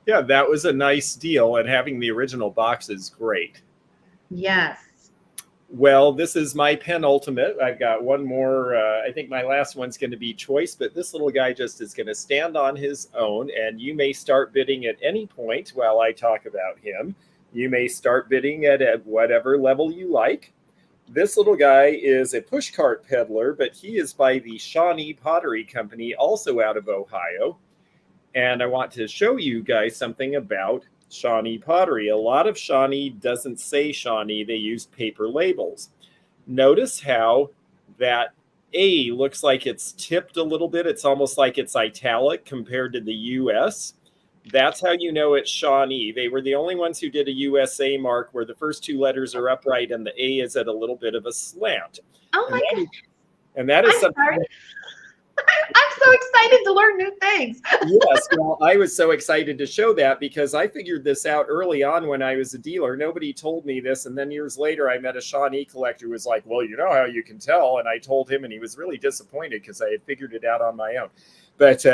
Yeah, that was a nice deal, and having the original box is great. Yes. Well, this is my penultimate. I've got one more. I think my last one's going to be choice, but this little guy just is going to stand on his own, and you may start bidding at any point while I talk about him. You may start bidding at whatever level you like. This little guy is a pushcart peddler, but he is by the Shawnee Pottery Company, also out of Ohio. And I want to show you guys something about Shawnee pottery. A lot of Shawnee doesn't say Shawnee, they use paper labels. Notice how that A looks like it's tipped a little bit. It's almost like it's italic compared to the US. That's how you know it's Shawnee. They were the only ones who did a USA mark where the first two letters are upright and the A is at a little bit of a slant. Oh my goodness. And that is I'm something. sorry. I'm so excited to learn new things. Yes, well, I was so excited to show that because I figured this out early on when I was a dealer. Nobody told me this. And then years later, I met a Shawnee collector who was like, well, you know how you can tell. And I told him, and he was really disappointed because I had figured it out on my own. But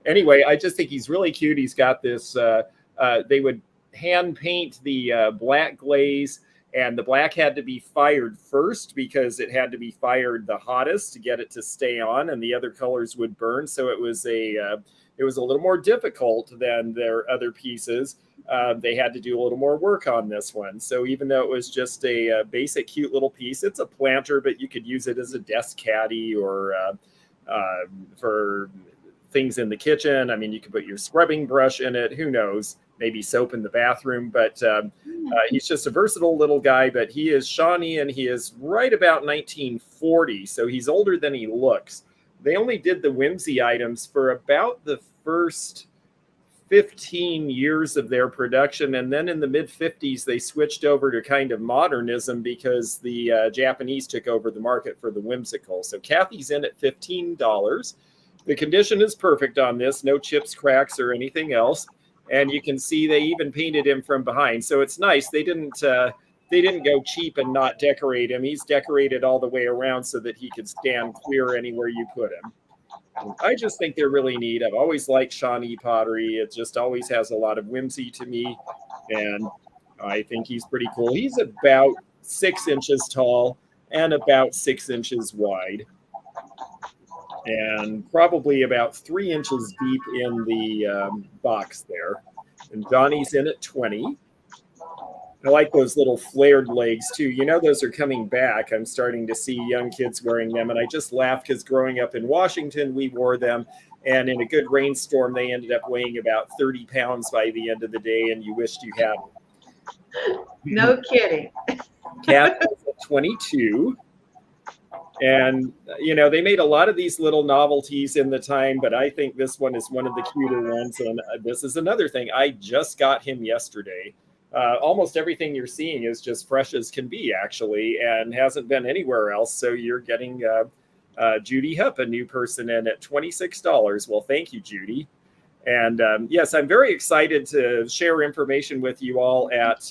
anyway, I just think he's really cute. He's got this, they would hand paint the black glaze. And the black had to be fired first because it had to be fired the hottest to get it to stay on, and the other colors would burn. So it was a little more difficult than their other pieces. They had to do a little more work on this one. So even though it was just a basic, cute little piece, it's a planter, but you could use it as a desk caddy or for things in the kitchen. I mean, you could put your scrubbing brush in it. Who knows? Maybe soap in the bathroom, but he's just a versatile little guy, but he is Shawnee and he is right about 1940. So he's older than he looks. They only did the whimsy items for about the first 15 years of their production. And then in the mid 50s, they switched over to kind of modernism because the Japanese took over the market for the whimsical. So Kathy's in at $15. The condition is perfect on this. No chips, cracks, or anything else. And you can see they even painted him from behind. So it's nice. They didn't go cheap and not decorate him. He's decorated all the way around so that he could stand clear anywhere you put him. I just think they're really neat. I've always liked Shawnee pottery. It just always has a lot of whimsy to me. And I think he's pretty cool. He's about 6 inches tall and about 6 inches wide. And probably about 3 inches deep in the box there. And Johnny's in at 20. I like those little flared legs too. You know, those are coming back. I'm starting to see young kids wearing them. And I just laugh because growing up in Washington, we wore them. And in a good rainstorm, they ended up weighing about 30 pounds by the end of the day. And you wished you had them. No kidding. Cat is at 22. And, you know, they made a lot of these little novelties in the time, but I think this one is one of the cuter ones. And this is another thing. I just got him yesterday. Almost everything you're seeing is just fresh as can be, actually, and hasn't been anywhere else. So you're getting Judy Hupp, a new person, in at $26. Well, thank you, Judy. And yes, I'm very excited to share information with you all at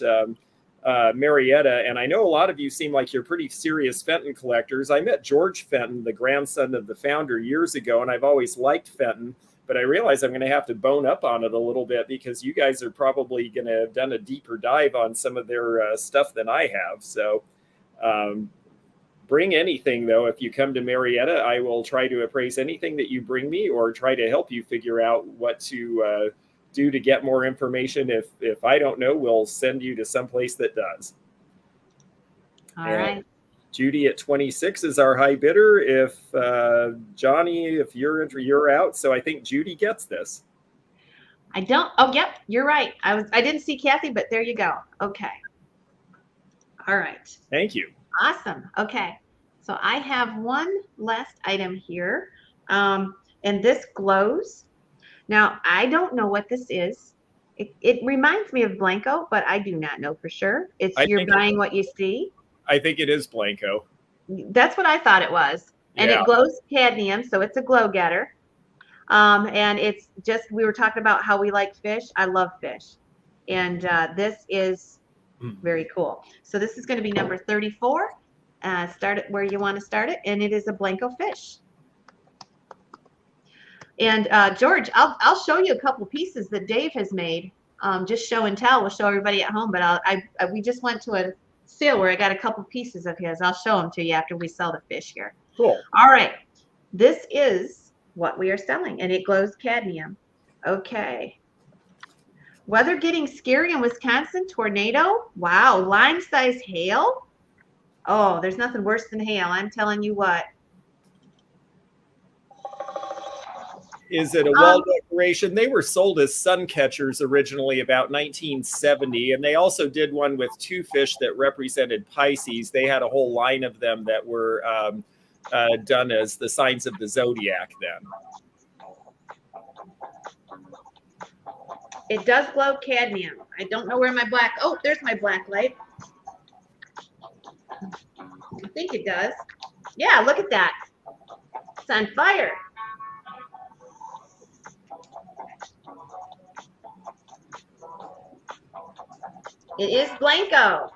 Marietta, and I know a lot of you seem like you're pretty serious Fenton collectors. I met George Fenton, the grandson of the founder, years ago, and I've always liked Fenton, but I realize I'm going to have to bone up on it a little bit because you guys are probably going to have done a deeper dive on some of their stuff than I have. So bring anything, though. If you come to Marietta, I will try to appraise anything that you bring me or try to help you figure out what to do to get more information. If I don't know, we'll send you to someplace that does. All right. Judy at 26 is our high bidder. If Johnny, if you're out. So I think Judy gets this. I don't. Oh, yep, you're right. I didn't see Kathy, but there you go. Okay. All right. Thank you. Awesome. Okay. So I have one last item here, and this glows. Now I don't know what this is. It reminds me of Blanco, but I do not know for sure. You're buying what you see. I think it is Blanco. That's what I thought it was. And Yeah. it glows cadmium, so it's a glow getter. And it's just, we were talking about how we like fish. I love fish. And this is very cool. So this is going to be number 34. Start it where you want to start it. And it is a Blanco fish. And George, I'll show you a couple pieces that Dave has made. Just show and tell. We'll show everybody at home. But we just went to a sale where I got a couple pieces of his. I'll show them to you after we sell the fish here. Cool. All right. This is what we are selling, and it glows cadmium. Okay. Weather getting scary in Wisconsin. Tornado. Wow. Line-size hail. Oh, there's nothing worse than hail. I'm telling you what. Is it a wall decoration? They were sold as sun catchers originally about 1970, and they also did one with two fish that represented Pisces. They had a whole line of them that were done as the signs of the zodiac then. It does glow cadmium. I don't know where my black, oh, there's my black light. I think it does. Yeah, look at that. It's on fire. It is Blanco.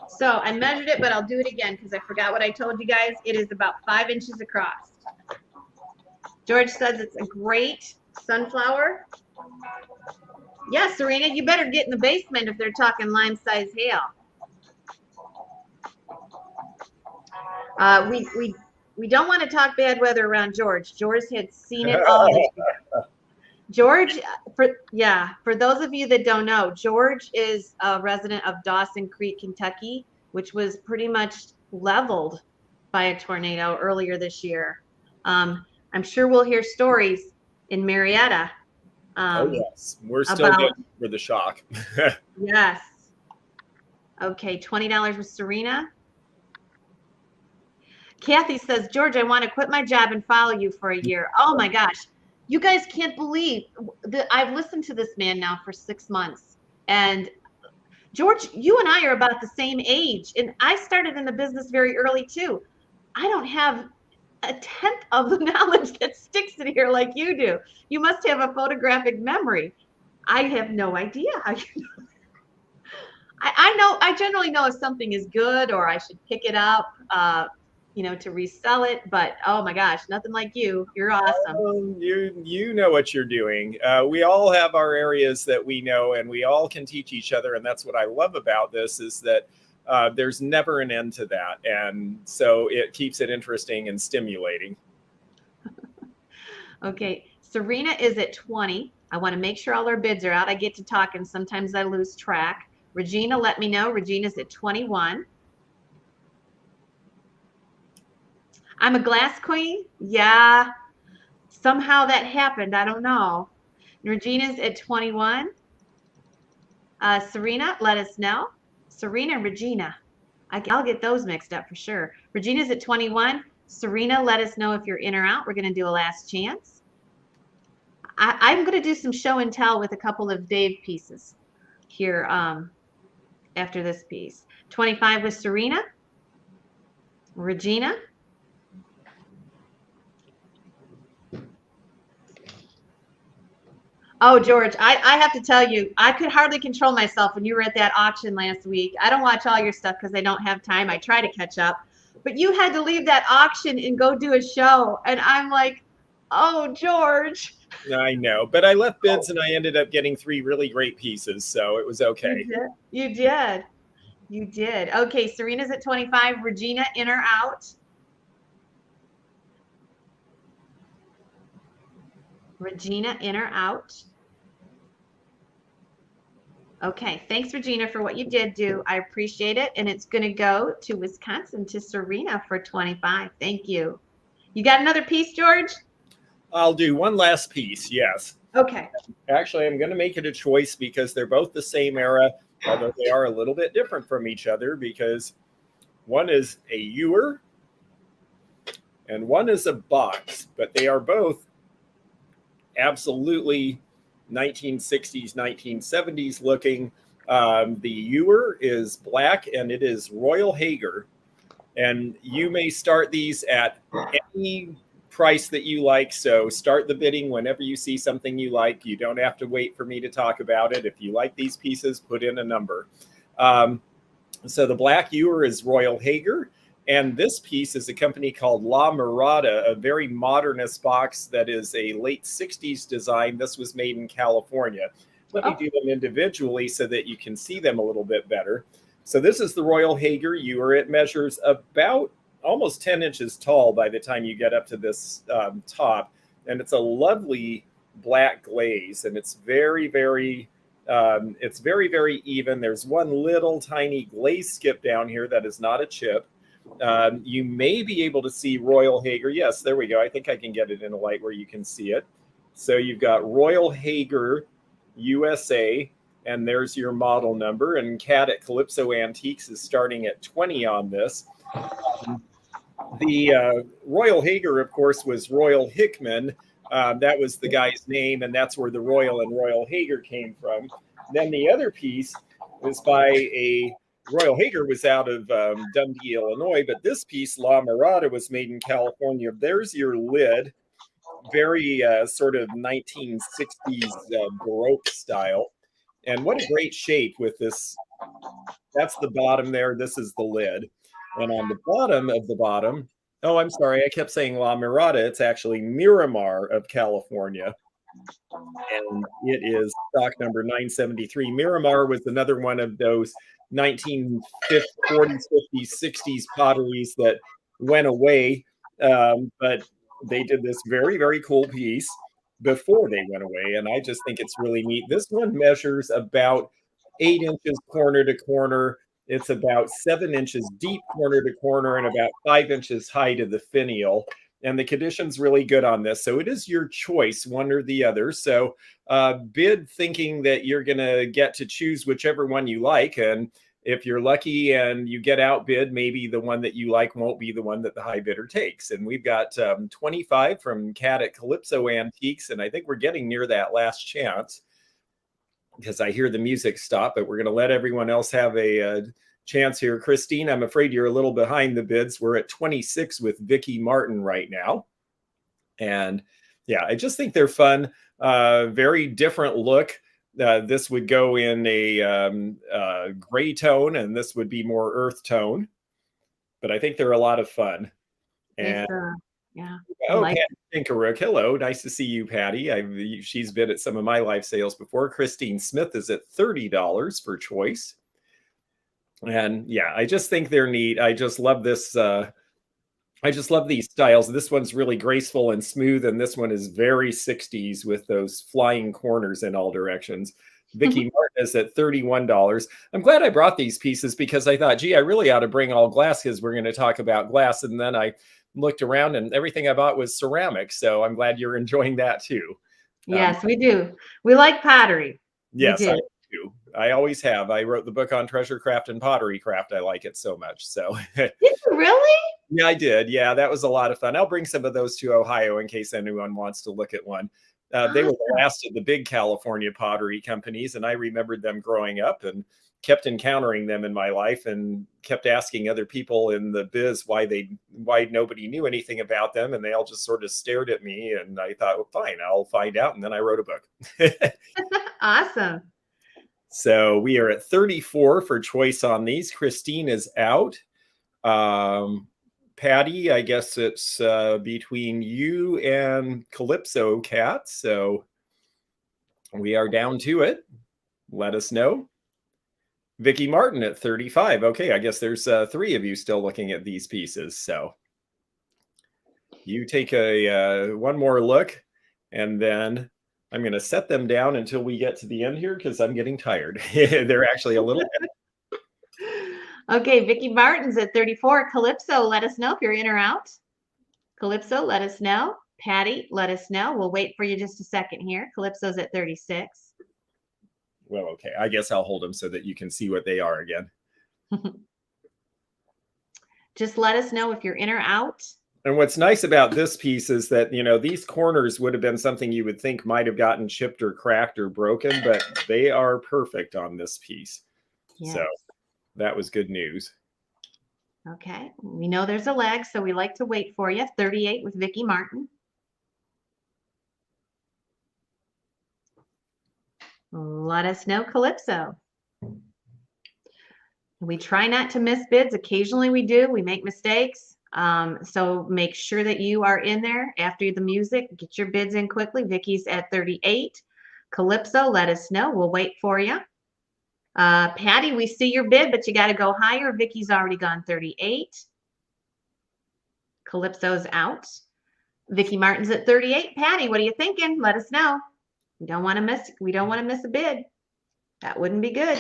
So I measured it, but I'll do it again because I forgot what I told you guys. It is about 5 inches across. George says it's a great sunflower. Yeah, Serena, you better get in the basement if they're talking line-size hail. We don't want to talk bad weather around George. George had seen it all this year. George, for those of you that don't know, George is a resident of Dawson Creek, Kentucky, which was pretty much leveled by a tornado earlier this year. I'm sure we'll hear stories in Marietta. Oh, yes. We're still good for the shock. Yes. Okay, $20 with Serena. Kathy says, George, I want to quit my job and follow you for a year. Oh, my gosh. You guys can't believe that I've listened to this man now for 6 months. And George, you and I are about the same age. And I started in the business very early too. I don't have a tenth of the knowledge that sticks in here like you do. You must have a photographic memory. I have no idea how you know. I generally know if something is good or I should pick it up. To resell it, but oh my gosh, nothing like you. You're awesome. You know what you're doing. We all have our areas that we know, and we all can teach each other, and that's what I love about this is that there's never an end to that, and so it keeps it interesting and stimulating. Okay, Serena is at 20. I want to make sure all our bids are out. I get to talk, and sometimes I lose track. Regina, let me know. Regina's at 21. I'm a glass queen. Yeah, somehow that happened. I don't know. Regina's at 21. Serena, let us know. Serena and Regina. I'll get those mixed up for sure. Regina's at 21. Serena, let us know if you're in or out. We're going to do a last chance. I'm going to do some show and tell with a couple of Dave pieces here after this piece. 25 with Serena. Regina. Oh, George, I have to tell you, I could hardly control myself when you were at that auction last week. I don't watch all your stuff because I don't have time. I try to catch up. But you had to leave that auction and go do a show. And I'm like, oh, George. I know. But I left bids and I ended up getting 3 really great pieces. So it was okay. You did. You did. Okay, Serena's at 25. Regina, in or out? Regina, in or out? Okay, thanks, Regina, for what you did do. I appreciate it. And it's going to go to Wisconsin, to Serena for 25. Thank you. You got another piece, George? I'll do one last piece, yes. Okay. Actually, I'm going to make it a choice because they're both the same era, although they are a little bit different from each other because one is a ewer and one is a box, but they are both absolutely 1960s, 1970s looking. The ewer is black and it is Royal Hager. And you may start these at any price that you like. So start the bidding whenever you see something you like. You don't have to wait for me to talk about it. If you like these pieces, put in a number. So the black ewer is Royal Hager. And this piece is a company called La Marietta, a very modernist box that is a late 60s design. This was made in California. Let me do them individually so that you can see them a little bit better. So this is the Royal Hager ewer. It measures about almost 10 inches tall by the time you get up to this top. And it's a lovely black glaze. And it's very, very even. There's one little tiny glaze skip down here that is not a chip. You may be able to see Royal Hager. Yes, there we go. I think I can get it in a light where you can see it. So you've got Royal Hager USA, and there's your model number. And Cat at Calypso Antiques is starting at 20 on this. The Royal Hager, of course, was Royal Hickman. That was the guy's name, and that's where the Royal and Royal Hager came from. Then the other piece was by a Royal Hager was out of Dundee, Illinois, but this piece, La Marietta, was made in California. There's your lid, very sort of 1960s Baroque style. And what a great shape with this. That's the bottom there. This is the lid. And on the bottom of the bottom, oh, I'm sorry, I kept saying La Marietta. It's actually Miramar of California. And it is stock number 973. Miramar was another one of those 1940s, 50s, 60s potteries that went away. But they did this very, very cool piece before they went away. And I just think it's really neat. This one measures about 8 inches corner to corner. It's about 7 inches deep corner to corner and about 5 inches high to the finial. And the condition's really good on this. So it is your choice, one or the other. So bid thinking that you're going to get to choose whichever one you like. And if you're lucky and you get outbid, maybe the one that you like won't be the one that the high bidder takes. And we've got 25 from Cat at Calypso Antiques. And I think we're getting near that last chance because I hear the music stop, but we're going to let everyone else have a chance here. Christine, I'm afraid you're a little behind the bids. We're at 26 with Vicky Martin right now. And yeah, I just think they're fun. Very different look. This would go in a gray tone, and this would be more earth tone. But I think they're a lot of fun. And yeah. Oh, like Patty Tinkerook. Hello. Nice to see you, Patty. She's been at some of my live sales before. Christine Smith is at $30 for choice. And yeah, I just think they're neat. I just love this. I just love these styles. This one's really graceful and smooth, and this one is very 60s with those flying corners in all directions. Vicky Martin is at $31. I'm glad I brought these pieces because I thought, gee, I really ought to bring all glass because we're going to talk about glass. And then I looked around and everything I bought was ceramic. So I'm glad you're enjoying that too. Yes, we do. We like pottery. Yes, I do. I always have. I wrote the book on treasure craft and pottery craft. I like it so much. So did you really? Yeah, I did. Yeah, that was a lot of fun. I'll bring some of those to Ohio in case anyone wants to look at one. They were the last of the big California pottery companies, and I remembered them growing up and kept encountering them in my life and kept asking other people in the biz why nobody knew anything about them, and they all just sort of stared at me, and I thought, well, fine, I'll find out, and then I wrote a book. Awesome. So we are at 34 for choice on these. Christine is out. Patty, I guess it's between you and Calypso Cat. So we are down to it. Let us know. Vicky Martin at 35. Okay, I guess there's 3 of you still looking at these pieces. So you take one more look And then I'm going to set them down until we get to the end here because I'm getting tired. They're actually a little. Okay, Vicky Martin's at 34. Calypso, let us know if you're in or out. Calypso, let us know. Patty, let us know. We'll wait for you just a second here. Calypso's at 36. Well, okay. I guess I'll hold them so that you can see what they are again. Just let us know if you're in or out. And what's nice about this piece is that, you know, these corners would have been something you would think might have gotten chipped or cracked or broken, but they are perfect on this piece. Yes. So that was good news. Okay. We know there's a lag, so we like to wait for you. 38 with Vicky Martin. Let us know, Calypso. We try not to miss bids. Occasionally we do. We make mistakes. So make sure that you are in there after the music. Get your bids in quickly. Vicky's at 38. Calypso, let us know. We'll wait for you. Patty, we see your bid, but you got to go higher. Vicky's already gone 38. Calypso's out. Vicky Martin's at 38. Patty, what are you thinking? Let us know. We don't want to miss a bid. That wouldn't be good.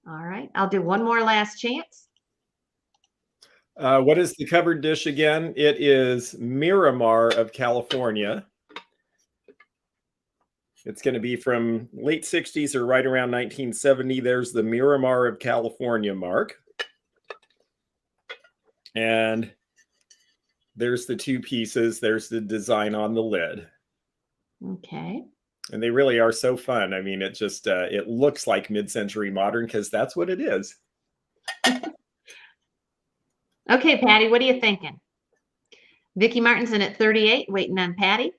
All right, I'll do one more last chance. What is the covered dish again? It is Miramar of California. It's going to be from late 60s or right around 1970. There's the Miramar of California mark. And there's the two pieces. There's the design on the lid. Okay. And they really are so fun. I mean, it just, it looks like mid-century modern because that's what it is. Okay, Patty, what are you thinking? Vicky Martin's in at 38, waiting on Patty.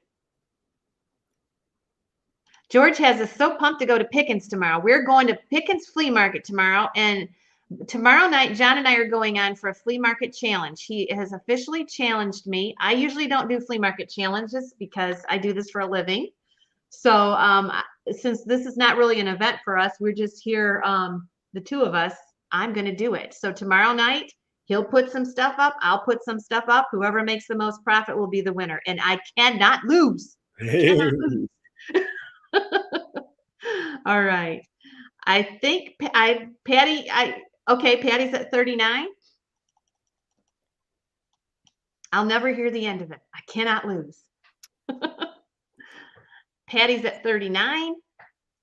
George has us so pumped to go to Pickens tomorrow. We're going to Pickens Flea Market tomorrow, and tomorrow night, John and I are going on for a flea market challenge. He has officially challenged me. I usually don't do flea market challenges because I do this for a living. So since this is not really an event for us, we're just here, the two of us, I'm going to do it. So tomorrow night, he'll put some stuff up. I'll put some stuff up. Whoever makes the most profit will be the winner. And I cannot lose. Cannot lose. All right. I think Patty's at 39. I'll never hear the end of it. I cannot lose. Patty's at 39.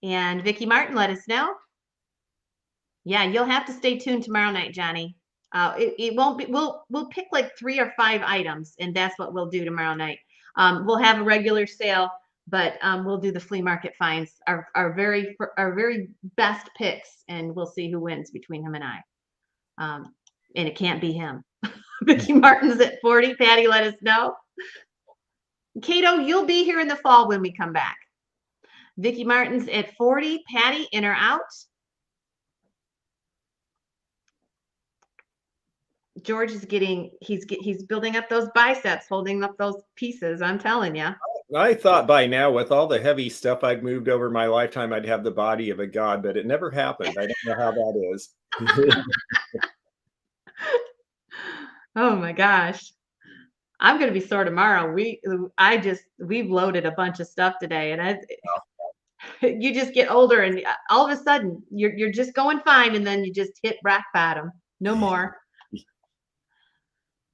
And Vicky Martin, let us know. Yeah, you'll have to stay tuned tomorrow night, Johnny. It won't be, we'll pick like 3 or 5 items, and that's what we'll do tomorrow night. We'll have a regular sale, but we'll do the flea market finds, our very best picks, and we'll see who wins between him and I. And it can't be him. Vicky Martin's at 40. Patty, let us know. Cato, you'll be here in the fall when we come back. Vicky Martin's at 40. Patty, in or out? George is he's building up those biceps, holding up those pieces. I'm telling you. I thought by now, with all the heavy stuff I've moved over my lifetime, I'd have the body of a god, but it never happened. I don't know how that is. Oh my gosh. I'm going to be sore tomorrow. We've loaded a bunch of stuff today, and you just get older, and all of a sudden you're just going fine, and then you just hit rock bottom. No more.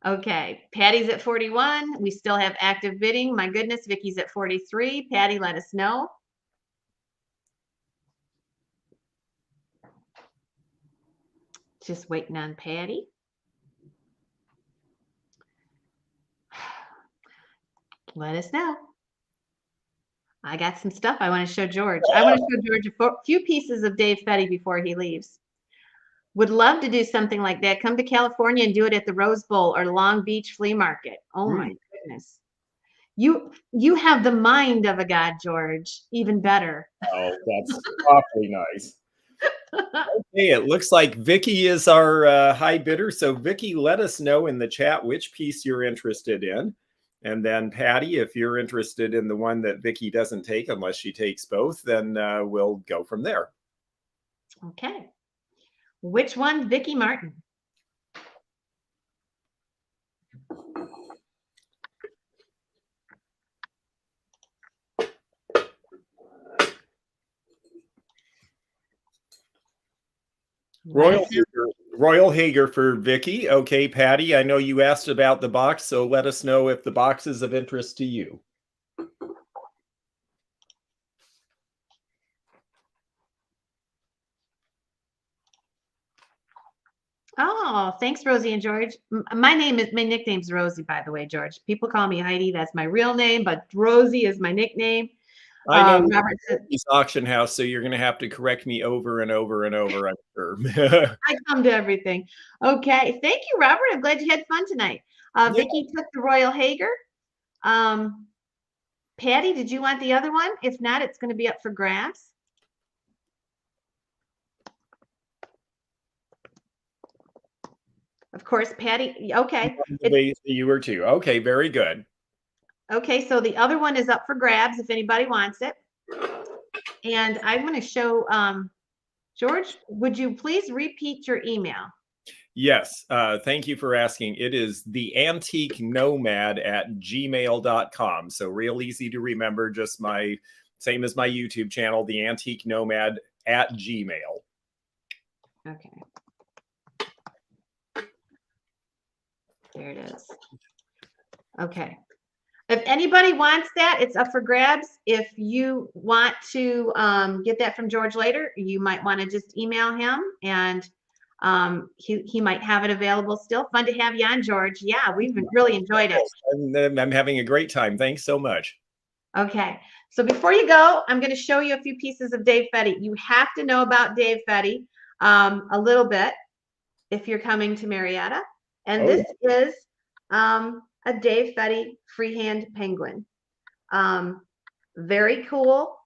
Okay, Patty's at 41. We still have active bidding. My goodness, Vicky's at 43. Patty, let us know. Just waiting on Patty. Let us know. I got some stuff I want to show George. I want to show George a few pieces of Dave Fetty before he leaves. Would love to do something like that. Come to California and do it at the Rose Bowl or Long Beach Flea Market. Oh my goodness. You have the mind of a god, George. Even better. Oh, that's awfully nice. Okay, it looks like Vicky is our high bidder. So Vicky, let us know in the chat which piece you're interested in. And then Patty, if you're interested in the one that Vicky doesn't take, unless she takes both, then we'll go from there. Okay. Which one, Vicky Martin? Royal Hager, Royal Hager for Vicky. Okay, Patty, I know you asked about the box, so let us know if the box is of interest to you. Oh, thanks, Rosie and George. My nickname's Rosie, by the way, George. People call me Heidi. That's my real name, but Rosie is my nickname. I know Robert said, this auction house, so you're going to have to correct me over and over and over, I'm sure. I come to everything. Okay, thank you, Robert. I'm glad you had fun tonight. Yeah. Vicky took the Royal Hager. Patty, did you want the other one? If not, it's going to be up for grabs. Of course, Patty. Okay. You were too. Okay, very good. Okay, so the other one is up for grabs if anybody wants it. And I'm going to show, George, would you please repeat your email? Yes, thank you for asking. It is the Antique Nomad at gmail.com. So real easy to remember, just same as my YouTube channel, the Antique Nomad at Gmail. Okay. There it is. Okay. If anybody wants that, it's up for grabs. If you want to get that from George later, you might want to just email him, and he might have it available still. Fun to have you on, George. Yeah, we've really enjoyed it. I'm having a great time. Thanks so much. Okay, so before you go, I'm going to show you a few pieces of Dave Fetty. You have to know about Dave Fetty a little bit if you're coming to Marietta. And this is a Dave Fetty freehand penguin. Very cool.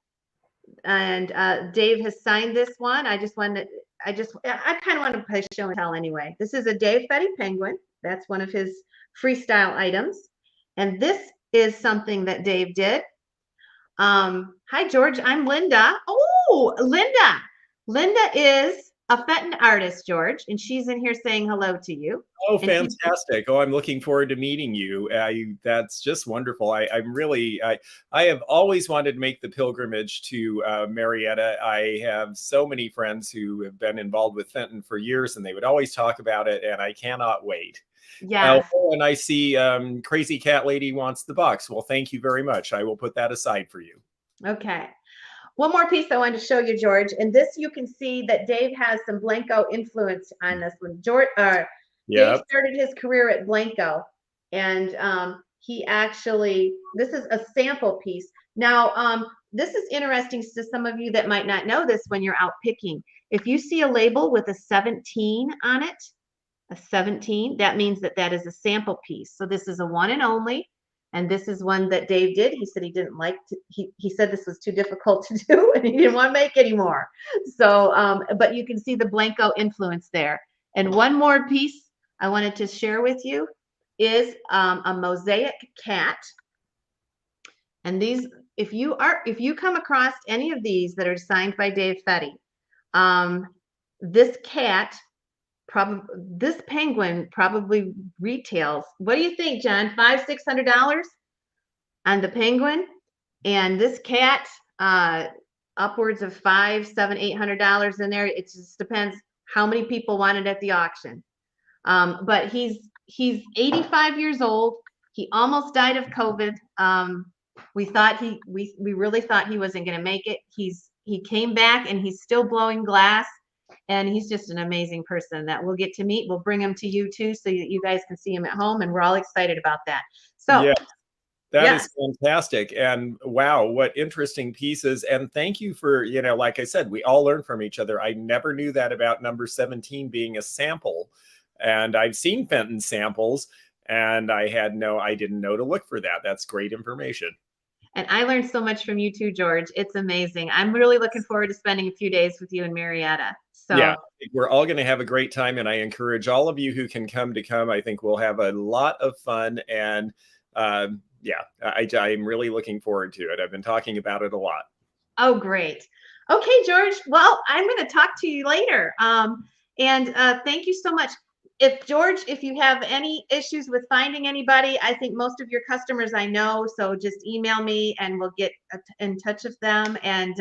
And Dave has signed this one. I kind of want to play show and tell anyway. This is a Dave Fetty penguin. That's one of his freestyle items. And this is something that Dave did. Hi, George. I'm Linda. Oh, Linda. Linda is a Fenton artist, George, and she's in here saying hello to you. Oh, fantastic. I'm looking forward to meeting you. That's just wonderful. I have always wanted to make the pilgrimage to Marietta. I have so many friends who have been involved with Fenton for years, and they would always talk about it, and I cannot wait. Yeah. And I see Crazy Cat Lady wants the box. Well, thank you very much. I will put that aside for you. Okay. One more piece I wanted to show you, George. And this, you can see that Dave has some Blanco influence on this one. Dave started his career at Blanco, and this is a sample piece. Now, this is interesting to some of you that might not know this when you're out picking. If you see a label with a 17 on it, a 17, that means that is a sample piece. So this is a one and only. And this is one that Dave did. He said he didn't like to, he said this was too difficult to do and he didn't want to make anymore. So, but you can see the Blanco influence there. And one more piece I wanted to share with you is a mosaic cat. And these, if you come across any of these that are signed by Dave Fetty, this penguin probably retails. What do you think, John? $500-600 on the penguin, and this cat upwards of $500-800 in there. It just depends how many people want it at the auction. But he's 85 years old. He almost died of COVID. We really thought he wasn't going to make it. He came back and he's still blowing glass. And he's just an amazing person that we'll get to meet. We'll bring him to you too, so that you guys can see him at home. And we're all excited about that. So yeah, that is fantastic. And wow, what interesting pieces. And thank you for, like I said, we all learn from each other. I never knew that about number 17 being a sample. And I've seen Fenton samples, and I didn't know to look for that. That's great information. And I learned so much from you too, George. It's amazing. I'm really looking forward to spending a few days with you in Marietta. So yeah, we're all going to have a great time, and I encourage all of you who can come to come. I think we'll have a lot of fun, and I'm really looking forward to it. I've been talking about it a lot. Oh, great. Okay, George. Well, I'm going to talk to you later. And thank you so much. If you have any issues with finding anybody, I think most of your customers I know, so just email me and we'll get in touch with them. And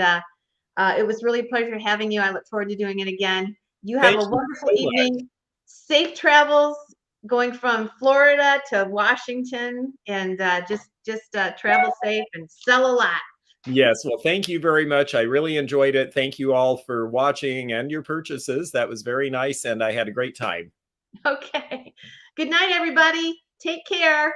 it was really a pleasure having you. I look forward to doing it again. You have Thank a you wonderful so much. evening. Safe travels going from Florida to Washington, and just travel safe and sell a lot. Yes, well, thank you very much. I really enjoyed it. Thank you all for watching and your purchases. That was very nice, and I had a great time. Okay. Good night, everybody. Take care.